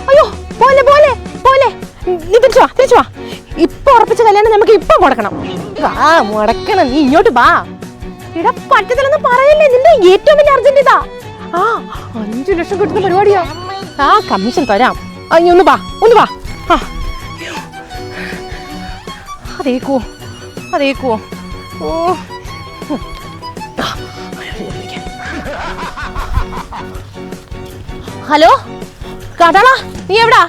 അയ്യോ പോലെ നീ തിരിച്ചു വാ. ഇപ്പൊ ഉറപ്പിച്ച കല്യാണം നമുക്ക് ഇപ്പൊ മുടക്കണം. മുടക്കണം. നീ ഇങ്ങോട്ട് വാ. ഇടാ പറ്റത്തില്ലെന്ന് പറയല്ലേ. നിന്റെ ഏറ്റവും വലിയ അർജന്റ് ഇതാ. 5 ലക്ഷം കിട്ടുന്ന പരിപാടിയാ. കമ്മീഷൻ തരാം. ഒന്ന് വാ. അതേക്കോ. ഓ ഹലോ കാട്ടാളാ, നീ എവിടാ?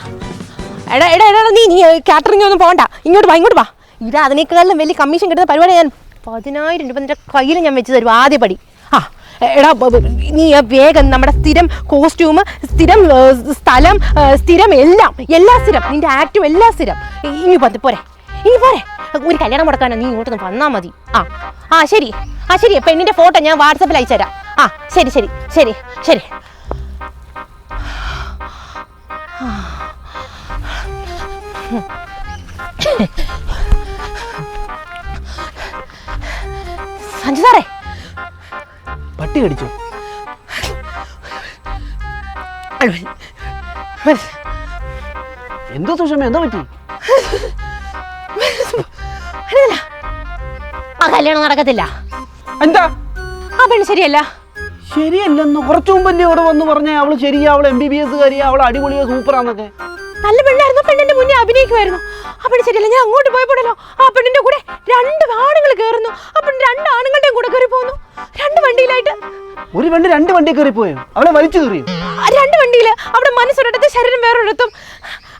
എടാ നീ കാറ്ററിംഗ് ഒന്നും പോകണ്ട. ഇങ്ങോട്ട് വാ. അതിനേക്കാളും വലിയ കമ്മീഷൻ കിട്ടുന്ന പരിപാടി ഞാൻ 10,000 രൂപ നിന്റെ കയ്യിൽ ഞാൻ വെച്ച് തരും. ആദ്യ പടി. എടാ നീ വേഗം നമ്മുടെ സ്ഥിരം കോസ്റ്റ്യൂം, സ്ഥിരം സ്ഥലം, സ്ഥിരം എല്ലാം സ്ഥിരം, നിന്റെ ആക്റ്റും എല്ലാം സ്ഥിരം. ഇനി പോരെ ഒരു കല്യാണം മുടക്കാനോ നീ ഇങ്ങോട്ടൊന്ന് വന്നാൽ മതി. ശരി പെണ്ണിന്റെ ഫോട്ടോ ഞാൻ വാട്സപ്പിൽ അയച്ചു തരാം. ശരി സഞ്ജു സാറേ, പട്ടി കടിച്ചോ? എന്തോ സുഷമ, എന്തോ പറ്റി? ആ കല്യാണം നടക്കത്തില്ല. എന്താ ആ പെണ്ണ് ശരിയല്ല. ശരിയല്ലെന്ന് കുറച്ചു മുമ്പല്ലേ ഇവിടെ വന്ന് പറഞ്ഞേ അവള് ശരിയാ, അവള് MBBS കാരിയാ, അവള് അടിപൊളിയാ, സൂപ്പറാന്നൊക്കെ. നല്ല പെണ്ണായിരുന്നു, പെണ്ണിന്റെ മുന്നേ അഭിനയിക്കുമായിരുന്നു. ആ പെണ്ണ് ശരിയല്ല. ഞാൻ അങ്ങോട്ട് പോയപ്പോഴല്ലോ ആ പെണ്ണിന്റെ കൂടെ 2 ആണുങ്ങൾ കയറുന്നു. ആ പെണ്ണ് 2 ആണുങ്ങളുടെയും കൂടെ കയറി പോകുന്നു, 2 വണ്ടിയിലായിട്ട്. ഒരു വണ്ടി 2 വണ്ടി കയറി പോയോ? അവളെ വലിച്ചു കയറിയോ? 2 വണ്ടിയില്. അവിടെ മനസ്സൊരിടത്ത് ശരീരം വേറൊരിടത്തും.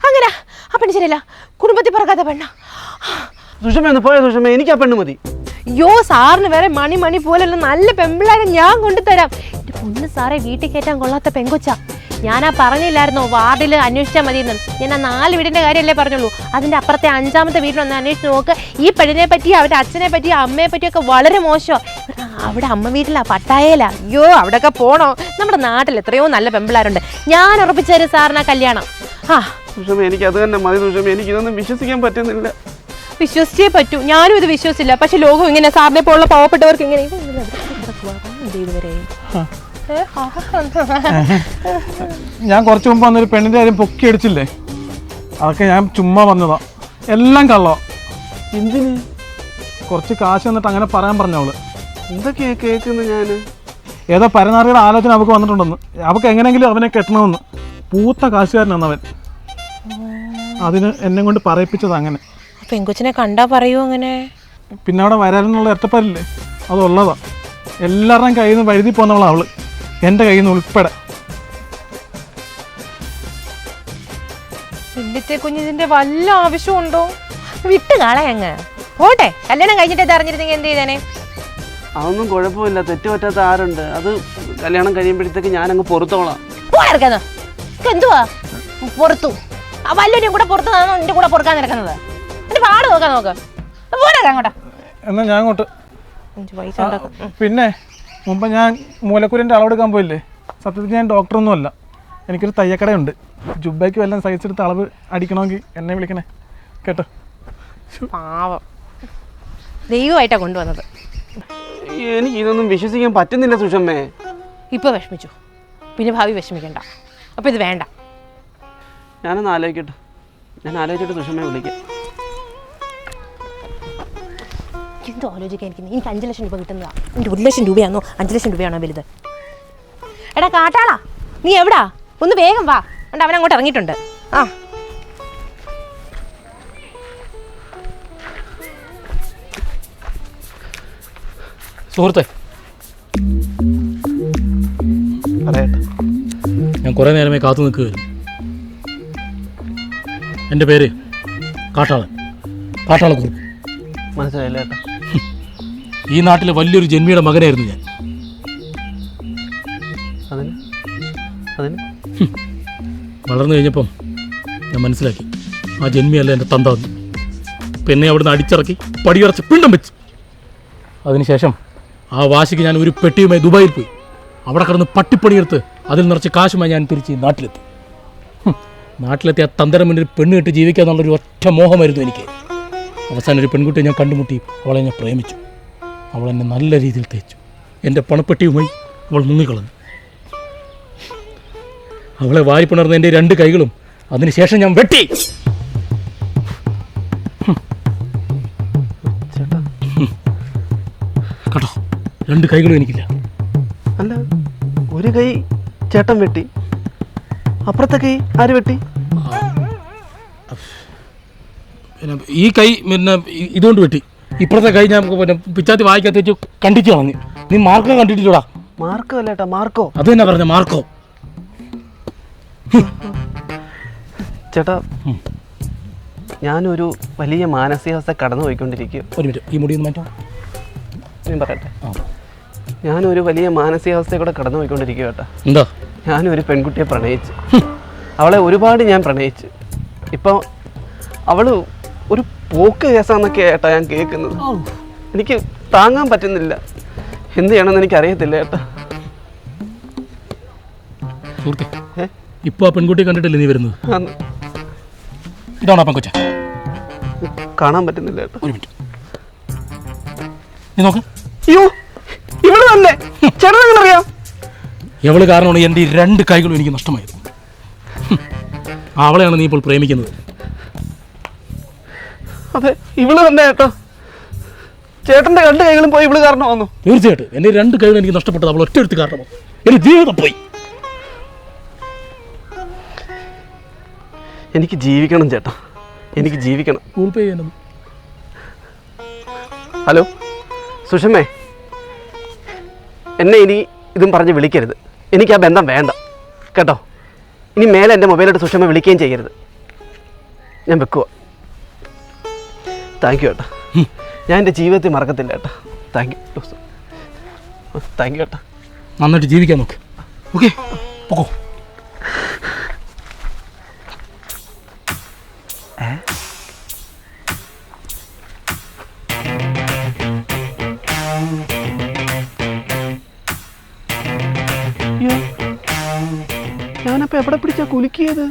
അങ്ങനെ ആ പെണ്ണ് ശരിയല്ല, കുടുംബത്തിൽ പറക്കാത്ത പെണ്ണ. സുഷമ ഒന്ന് പോയോ? സുഷമ, എനിക്ക് ആ പെണ്ണ് മതി. അയ്യോ സാറിന് വേറെ മണി പോലെയുള്ള നല്ല പെമ്പിള്ളാരെ ഞാൻ കൊണ്ടുതരാം. എന്റെ പൊണ്ണ് സാറെ, വീട്ടിൽ കയറ്റാൻ കൊള്ളാത്ത പെങ്കൊച്ച. ഞാനാ പറഞ്ഞില്ലായിരുന്നോ വാർഡിൽ അന്വേഷിച്ചാൽ മതിയെന്ന്. ഞാൻ ആ 4 വീടിന്റെ കാര്യമല്ലേ പറഞ്ഞുള്ളൂ. അതിന്റെ അപ്പുറത്തെ 5ാമത്തെ വീട്ടിലൊന്ന് അന്വേഷിച്ച് നോക്ക്. ഈ പെണ്ണിനെ പറ്റി, അവരുടെ അച്ഛനെ പറ്റി, അമ്മയെ പറ്റിയൊക്കെ വളരെ മോശം. അവിടെ അമ്മ വീട്ടിലാ, പട്ടായയിലാ. അയ്യോ അവിടെയൊക്കെ പോണോ? നമ്മുടെ നാട്ടിൽ എത്രയോ നല്ല പെമ്പിള്ളാരുണ്ട്. ഞാൻ ഉറപ്പിച്ചു തരും സാറിന് കല്യാണം. സുഷമ, എനിക്ക് അത് തന്നെ മതി. സുഷമ, എനിക്ക് ഇതൊന്നും വിശ്വസിക്കാൻ പറ്റുന്നില്ല. വിശ്വസിച്ചേ പറ്റൂ. ഞാനും ഇത് വിശ്വസിച്ചില്ല. പക്ഷെ ലോകം ഇങ്ങനെ, സാറിനെ പോലുള്ള പാവപ്പെട്ടവർക്ക് ഇങ്ങനെ. ഞാൻ കുറച്ച് മുമ്പ് വന്നൊരു പെണ്ണിൻ്റെ കാര്യം പൊക്കി അടിച്ചില്ലേ, അതൊക്കെ ഞാൻ ചുമ്മാ വന്നതാ. എല്ലാം കള്ളോ. എന്തിന്? കുറച്ച് കാശ് എന്നിട്ട് അങ്ങനെ പറയാൻ പറഞ്ഞവള്. എന്തൊക്കെയാ കേൾക്കുന്നത് ഞാൻ? ഏതോ പരനാറിയുടെ ആലോചന അവൾക്ക് വന്നിട്ടുണ്ടെന്ന്. അവൾക്ക് എങ്ങനെയെങ്കിലും അവനെ കെട്ടണമെന്ന്. പൂത്ത കാശുകാരനാണ് അവൻ. അതിന് എന്നെ കൊണ്ട് പറയിപ്പിച്ചത് അങ്ങനെ. പെങ്കൊച്ചിനെ കണ്ടാ പറയൂ അങ്ങനെ. പിന്നെ അവിടെ വരാനെന്നുള്ള ഒറ്റപ്പാരില്ലേ, അതുള്ളതാ. എല്ലാവരുടെയും കയ്യിൽ നിന്ന് വഴുതി പോന്നവളാണ് അവള്, എൻ്റെ കയ്യിൽ നിന്ന് ഉൾപ്പെടെ. ഇല്ലത്തെ കുഞ്ഞിതിന്റെ വല്ല ആവശ്യമുണ്ടോ? വിട്ട് കളയങ്ങ് പോട്ടെ. കല്യാണം കഴിഞ്ഞിട്ട് അറിഞ്ഞിരുന്നെങ്കിൽ എന്ത് ചെയ്തേനെ? അതൊന്നും കുഴപ്പമില്ല, തെറ്റ് പറ്റാത്ത ആരുണ്ട്. അത് കല്യാണം കഴിയുമ്പോഴത്തേക്ക് ഞാനങ്ങ് പുറത്തോളാം. പോയിരിക്കുന്നു. എന്തുവാ പുറത്തു? വല്ലവരും കൂടെ പുറത്തു നിന്നാണോ എന്റെ കൂടെ പൊറുക്കാൻ നിൽക്കുന്നത്? എന്റെ പാട് നോക്ക്. പോരാ അങ്ങോട്ടാ. എന്നാ ഞാൻ അങ്ങോട്ട്. പൈസ ഉണ്ടാക്കും. പിന്നെ മുമ്പ് ഞാൻ മൂലക്കുരിൻ്റെ അളവെടുക്കാൻ പോയില്ലേ, സത്യത്തിൽ ഞാൻ ഡോക്ടറൊന്നും അല്ല. എനിക്കൊരു തയ്യക്കടയുണ്ട്. ജുബയ്ക്ക് വല്ലതും സൈസ് എടുത്ത് അളവ് അടിക്കണമെങ്കിൽ എന്നെ വിളിക്കണേ കേട്ടോ. പാവം, ദൈവമായിട്ടാണ് കൊണ്ടുവന്നത്. എനിക്ക് ഇതൊന്നും വിശ്വസിക്കാൻ പറ്റുന്നില്ല സുഷമ്മേ. ഇപ്പൊ വിഷമിച്ചു, പിന്നെ ഭാവി വിഷമിക്കണ്ട. അപ്പൊ ഇത് വേണ്ട. ഞാനൊന്ന് ആലോചിക്കട്ടെ. ഞാൻ ആലോചിച്ചിട്ട് സുഷമ്മയെ വിളിക്കാം. എന്തോ ആലോചിക്കാൻ ഇരിക്കുന്നത്? എനിക്ക് 5 ലക്ഷം രൂപ കിട്ടുന്നതാ. എൻ്റെ 1 ലക്ഷം രൂപയാണോ 5 ലക്ഷം രൂപയാണോ വലുത്? എടാ കാട്ടാളാ, നീ എവിടാ? ഒന്ന് വേഗം വാ. എന്നിട്ട് അവനങ്ങോട്ട് ഇറങ്ങിയിട്ടുണ്ട്. സുഹൃത്തെ, പറയട്ടെ. ഞാൻ കുറേ നേരമായി കാത്തു നിൽക്കുകയായിരുന്നു. എൻ്റെ പേര് കാട്ടാളക്കുറുപ്പ്. മനസ്സിലായില്ല ഏട്ടാ. ഈ നാട്ടിലെ വലിയൊരു ജന്മിയുടെ മകനായിരുന്നു ഞാൻ. അതിന് വളർന്നു കഴിഞ്ഞപ്പം ഞാൻ മനസ്സിലാക്കി ആ ജന്മിയല്ല എൻ്റെ തന്താന്ന്. പിന്നെ അവിടുന്ന് അടിച്ചിറക്കി പടിയിറച്ച് പിണ്ടം വെച്ച്. അതിനുശേഷം ആ വാശിക്ക് ഞാൻ ഒരു പെട്ടിയുമായി ദുബായിൽ പോയി. അവിടെ കിടന്ന് പട്ടിപ്പണിയെടുത്ത് അതിൽ നിറച്ച് കാശുമായി ഞാൻ തിരിച്ച് നാട്ടിലെത്തി. നാട്ടിലെത്തി ആ തന്തരം മുന്നിൽ പെണ്ണ് കെട്ടി ജീവിക്കുക എന്നുള്ളൊരു ഒറ്റ മോഹമായിരുന്നു എനിക്ക്. അവസാനം ഒരു പെൺകുട്ടിയെ ഞാൻ കണ്ടുമുട്ടി. അവളെ ഞാൻ പ്രേമിച്ചു. അവളെന്നെ നല്ല രീതിയിൽ തേച്ചു. എൻ്റെ പണപ്പെട്ടിയുമായി അവൾ മുങ്ങിക്കളഞ്ഞു. അവളെ വാരിപ്പുണർന്ന എൻ്റെ 2 കൈകളും അതിനുശേഷം ഞാൻ വെട്ടി. കേട്ടോ, 2 കൈകളും എനിക്കില്ല. അല്ല, ഒരു കൈ ചേട്ടൻ വെട്ടി, അപ്പുറത്തെ കൈ ആര് വെട്ടി? പിന്നെ ഈ കൈ പിന്നെ ഇതുകൊണ്ട് വെട്ടി. ഇപ്പുറത്തെ കൈ ഞാൻ പിന്നെ പിച്ചാത്തി വായിക്കാത്ത വെച്ച് കണ്ടിച്ചു കളഞ്ഞു. നീ മാർക്കോ കണ്ടിട്ടില്ലടാ? മാർക്കോ അല്ലേട്ടാ, മാർക്കോ. അത് തന്നെ പറഞ്ഞ മാർക്കോ. ചേട്ടാ, ഞാനൊരു വലിയ മാനസികാവസ്ഥ കടന്നു പോയിക്കൊണ്ടിരിക്കുക. ഒരു മിനിറ്റ്, ഈ മുടി ഒന്ന് മാറ്റോ. ഞാൻ പറയട്ടെ. ഞാനൊരു വലിയ മാനസികാവസ്ഥയെ കൂടെ കടന്നു പോയിക്കൊണ്ടിരിക്കുക കേട്ടോ. എന്താ? ഞാനൊരു പെൺകുട്ടിയെ പ്രണയിച്ചു. അവളെ ഒരുപാട് ഞാൻ പ്രണയിച്ചു. ഇപ്പോൾ അവൾ ഒരു പോക്ക് കേസാന്നൊക്കെ ഏട്ടാ ഞാൻ കേൾക്കുന്നത്. എനിക്ക് താങ്ങാൻ പറ്റുന്നില്ല. എന്ത് ചെയ്യണമെന്ന് എനിക്കറിയത്തില്ല ഏട്ടാ. സുഹൃത്തെ, ഇപ്പോൾ ആ പെൺകുട്ടിയെ കണ്ടിട്ടില്ലേ നീ വരുന്നത്? ഇതാണോ ആ പെൺകൊച്ച? കാണാൻ പറ്റുന്നില്ല ഏട്ടാ. ഒരു മിനിറ്റ്, നീ നോക്ക്. അയ്യോ, ഇവള് തന്നെ. ചേട്ടനെങ്ങനെ അറിയാം? എവള് കാരണമാണ് എൻ്റെ ഈ 2 കൈകളും എനിക്ക് നഷ്ടമായത്. അവളെയാണ് നീ ഇപ്പോൾ പ്രേമിക്കുന്നത്. അതെ, ഇവള് തന്നെ ഏട്ടോ. ചേട്ടൻ്റെ 2 കൈകളും പോയി ഇവള് കാരണമാണോ? തീർച്ചയായിട്ടും എൻ്റെ 2 കൈകളും എനിക്ക് നഷ്ടപ്പെട്ടത് അവൾ ഒറ്റ എടുത്ത് കാരണമോ. എൻ്റെ ജീവിതം പോയി. എനിക്ക് ജീവിക്കണം ചേട്ടാ, എനിക്ക് ജീവിക്കണം. ഗൂഗിൾ പേ ചെയ്യാനോ? ഹലോ സുഷമേ, എന്നെ ഇനി ഇതും പറഞ്ഞ് വിളിക്കരുത്. എനിക്ക് ആ ബന്ധം വേണ്ട കേട്ടോ. ഇനി മേലെ എൻ്റെ മൊബൈലായിട്ട് സുഷമ വിളിക്കുകയും ചെയ്യരുത്. ഞാൻ വെക്കുക. താങ്ക് യു ഏട്ടാ. ഞാൻ എൻ്റെ ജീവിതത്തിൽ മറക്കത്തില്ല ഏട്ടാ. താങ്ക് യു ഏട്ടാ. നന്നായിട്ട് ജീവിക്കാൻ നോക്ക്. ഓക്കെ, പോകോ. ഞാനപ്പോൾ എവിടെ പിടിച്ചാ കുലുക്കിയത്?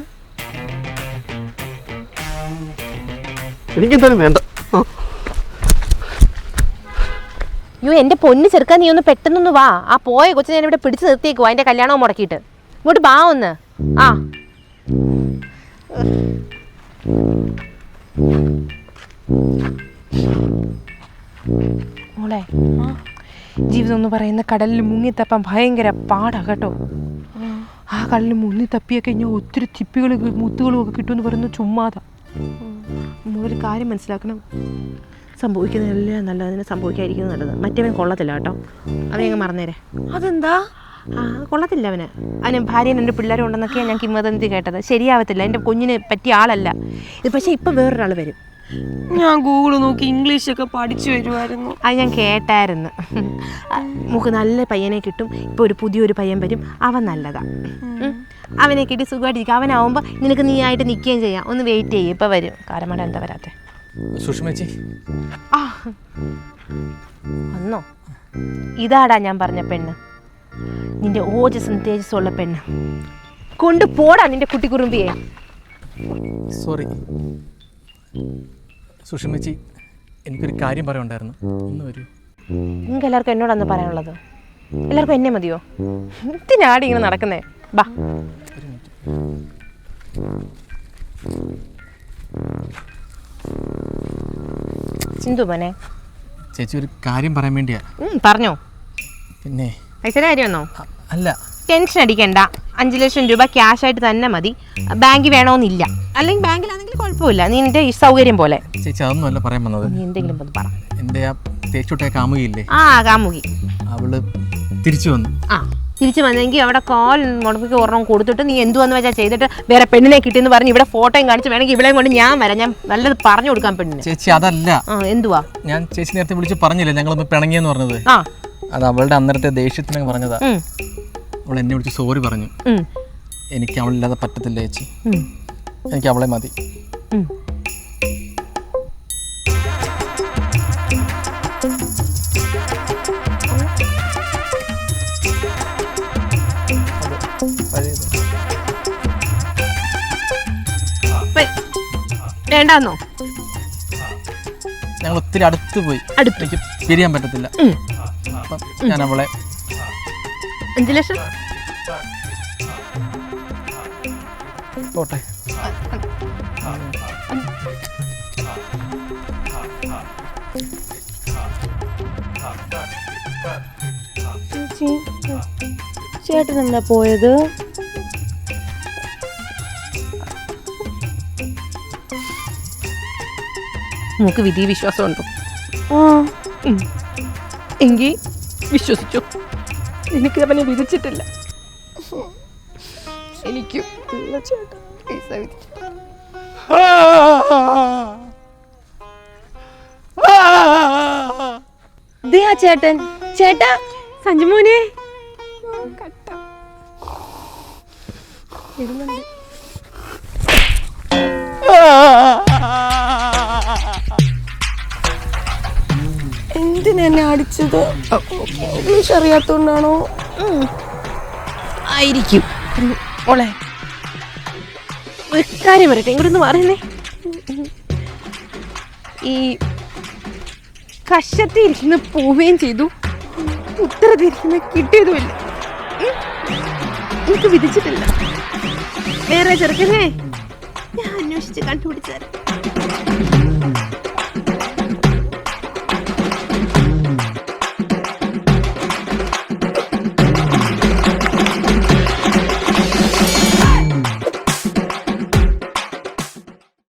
എനിക്കെന്തായാലും വേണ്ട. അയ്യോ എൻ്റെ പൊന്ന് ചെറുക്കാൻ, നീ ഒന്ന് പെട്ടെന്നൊന്ന് വാ. ആ പോയ കൊച്ചു ഞാൻ ഇവിടെ പിടിച്ച് നിർത്തിയേക്കുവാ അതിൻ്റെ കല്യാണവും മുടക്കിയിട്ട്. ഇങ്ങോട്ട് വാ ഒന്ന്. ആ മോളെ, ജീവിതം എന്ന് പറയുന്ന കടലിൽ മുങ്ങിത്തപ്പാൻ ഭയങ്കര പാടാ കേട്ടോ. ആ കടലിൽ മുങ്ങി തപ്പിയൊക്കെ കഴിഞ്ഞാൽ ഒത്തിരി ചിപ്പികളും മുത്തുകളും ഒക്കെ കിട്ടുമെന്ന് പറയുന്നത് ചുമ്മാതാ. ഒരു കാര്യം മനസ്സിലാക്കണം, സംഭവിക്കുന്നതെല്ലാം നല്ലതിനെ സംഭവിക്കാതിരിക്കുന്നത് നല്ലത്. മറ്റവൻ കൊള്ളത്തില്ല കേട്ടോ, അവനങ്ങ് മറന്നേരെ. അതെന്താ? കൊള്ളത്തില്ല അവന് ഭാര്യയും 2 പിള്ളേരും ഉണ്ടെന്നൊക്കെയാണ് ഞാൻ കിംവദന്തി കേട്ടത്. ശരിയാവത്തില്ല, എൻ്റെ കുഞ്ഞിന് പറ്റിയ ആളല്ല ഇത്. പക്ഷേ ഇപ്പം വേറൊരാൾ വരും. ഞാൻ ഗൂഗിൾ നോക്കി ഇംഗ്ലീഷൊക്കെ പഠിച്ചു വരുമായിരുന്നു. അത് ഞാൻ കേട്ടായിരുന്നു. നമുക്ക് നല്ല പയ്യനെ കിട്ടും. ഇപ്പോൾ പുതിയൊരു പയ്യൻ വരും, അവൻ നല്ലതാ. അവനെ കിട്ടി സുഖമായിട്ടിരിക്കും. അവനാവുമ്പോൾ നിനക്ക് നീ ആയിട്ട് നിൽക്കുകയും ചെയ്യാം. ഒന്ന് വെയിറ്റ് ചെയ്യും, ഇപ്പം വരും. കാരമട എന്താ വരാത്തെ? സുഷമേച്ചി വന്നോ? ഇതാടാ ഞാൻ പറഞ്ഞ പെണ്ണ്, നിന്റെ ഓജസ്സും തേജസ്സും ഉള്ള പെണ്ണ്. കൊണ്ടുപോടാ നിന്റെ കുട്ടിക്കുറുമ്പിയെ. സോറി സുഷമേച്ചി, എനിക്കൊരു കാര്യം പറയാനുണ്ടായിരുന്നു. ഒന്ന് വരൂ. നിങ്ങൾക്ക് എല്ലാവർക്കും എന്നോടൊന്ന് പറയാനുള്ളത്? എല്ലാവർക്കും എന്നെ മതിയോ? എന്തിനാടി ഇങ്ങനെ നടക്കുന്നേ? ബാ. ചിന്തു മോനെ, ചേച്ചി ഒരു കാര്യം പറയാൻ വേണ്ടിയാ. പറഞ്ഞോ. പിന്നെ പൈസയുടെ കാര്യമെന്നോ? അല്ല, ടെൻഷൻ അടിക്കണ്ട. 5 ലക്ഷം രൂപ ക്യാഷ് ആയിട്ട് തന്നെ മതി. ബാങ്കിൽ വേണമെന്നില്ല. അല്ലെങ്കിൽ ബാങ്കിലാണെങ്കിൽ കുഴപ്പമില്ല, നീ നിന്റെ സൗകര്യം പോലെ. ചേച്ചി അതൊന്നും അല്ല പറയാൻ വന്നത്. നീ എന്തെങ്കിലും ഒന്ന് പറ. എൻ്റെ ആ തേച്ചോട്ടെ കാമുകയില്ലേ, കാമുകി അവള് തിരിച്ചു വന്നു. തിരിച്ചു വന്നെങ്കിൽ അവിടെ കോൾ മുടക്കി ഒരെണ്ണം കൊടുത്തിട്ട് നീ എന്തുവെന്ന് വെച്ചാൽ ചെയ്തിട്ട് വേറെ പെണ്ണിനെ കിട്ടിയെന്ന് പറഞ്ഞ് ഇവിടെ ഫോട്ടോയും കാണിച്ച് വേണമെങ്കിൽ ഇവിടെ കൊണ്ട് ഞാൻ വരാം. ഞാൻ നല്ലത് പറഞ്ഞു കൊടുക്കാൻ പെണ്ണിന്. ചേച്ചി അതല്ല. എന്തുവാ? ഞാൻ ചേച്ചി നേരത്തെ വിളിച്ച് പറഞ്ഞില്ലേ ഞങ്ങളൊന്ന് പിണങ്ങിയെന്ന് പറഞ്ഞത്. അത് അവളുടെ അന്നേരത്തെ ദേഷ്യത്തിന് പറഞ്ഞതാ. അവൾ എന്നെ വിളിച്ച് സോറി പറഞ്ഞു. എനിക്ക് അവളില്ലാതെ പറ്റത്തില്ല ചേച്ചി, എനിക്ക് അവളെ മതി. വേണ്ടാന്നോ? ഞങ്ങൾ ഒത്തിരി അടുത്ത് പോയി. എനിക്ക് പിരിയാൻ പറ്റത്തില്ല. അപ്പം ഞാൻ അവളെ 5 ലക്ഷം പോട്ടെ. ചേട്ടൻ എന്താ പോയത്? നമുക്ക് വിധി വിശ്വാസമുണ്ടോ? എങ്കിൽ വിശ്വസിച്ചു. എനിക്ക് അവനെ വിധിച്ചിട്ടില്ല. എനിക്കും പൈസ വിധിച്ചു. ചേട്ടൻ ചേട്ടാ സഞ്ജുമോനെ എന്തിനെന്നെ അടിച്ചത്? ഇംഗ്ലീഷ് അറിയാത്തോണ്ടാണോ? ആയിരിക്കും. മോളെ ഒരു കാര്യം പറയട്ടെ, ഇങ്ങോട്ട് ഒന്ന് പറയുന്നേ. ഈ കഷത്തിരിക്കുന്ന പോവുകയും ചെയ്തു, ഉത്തരത്തിരിക്കുന്ന കിട്ടിയതുമില്ല. എനിക്ക് വിധിച്ചിട്ടില്ല. വേറെ ചെറുക്കനെ ഞാൻ അന്വേഷിച്ച് കണ്ടുപിടിച്ചു തരാം.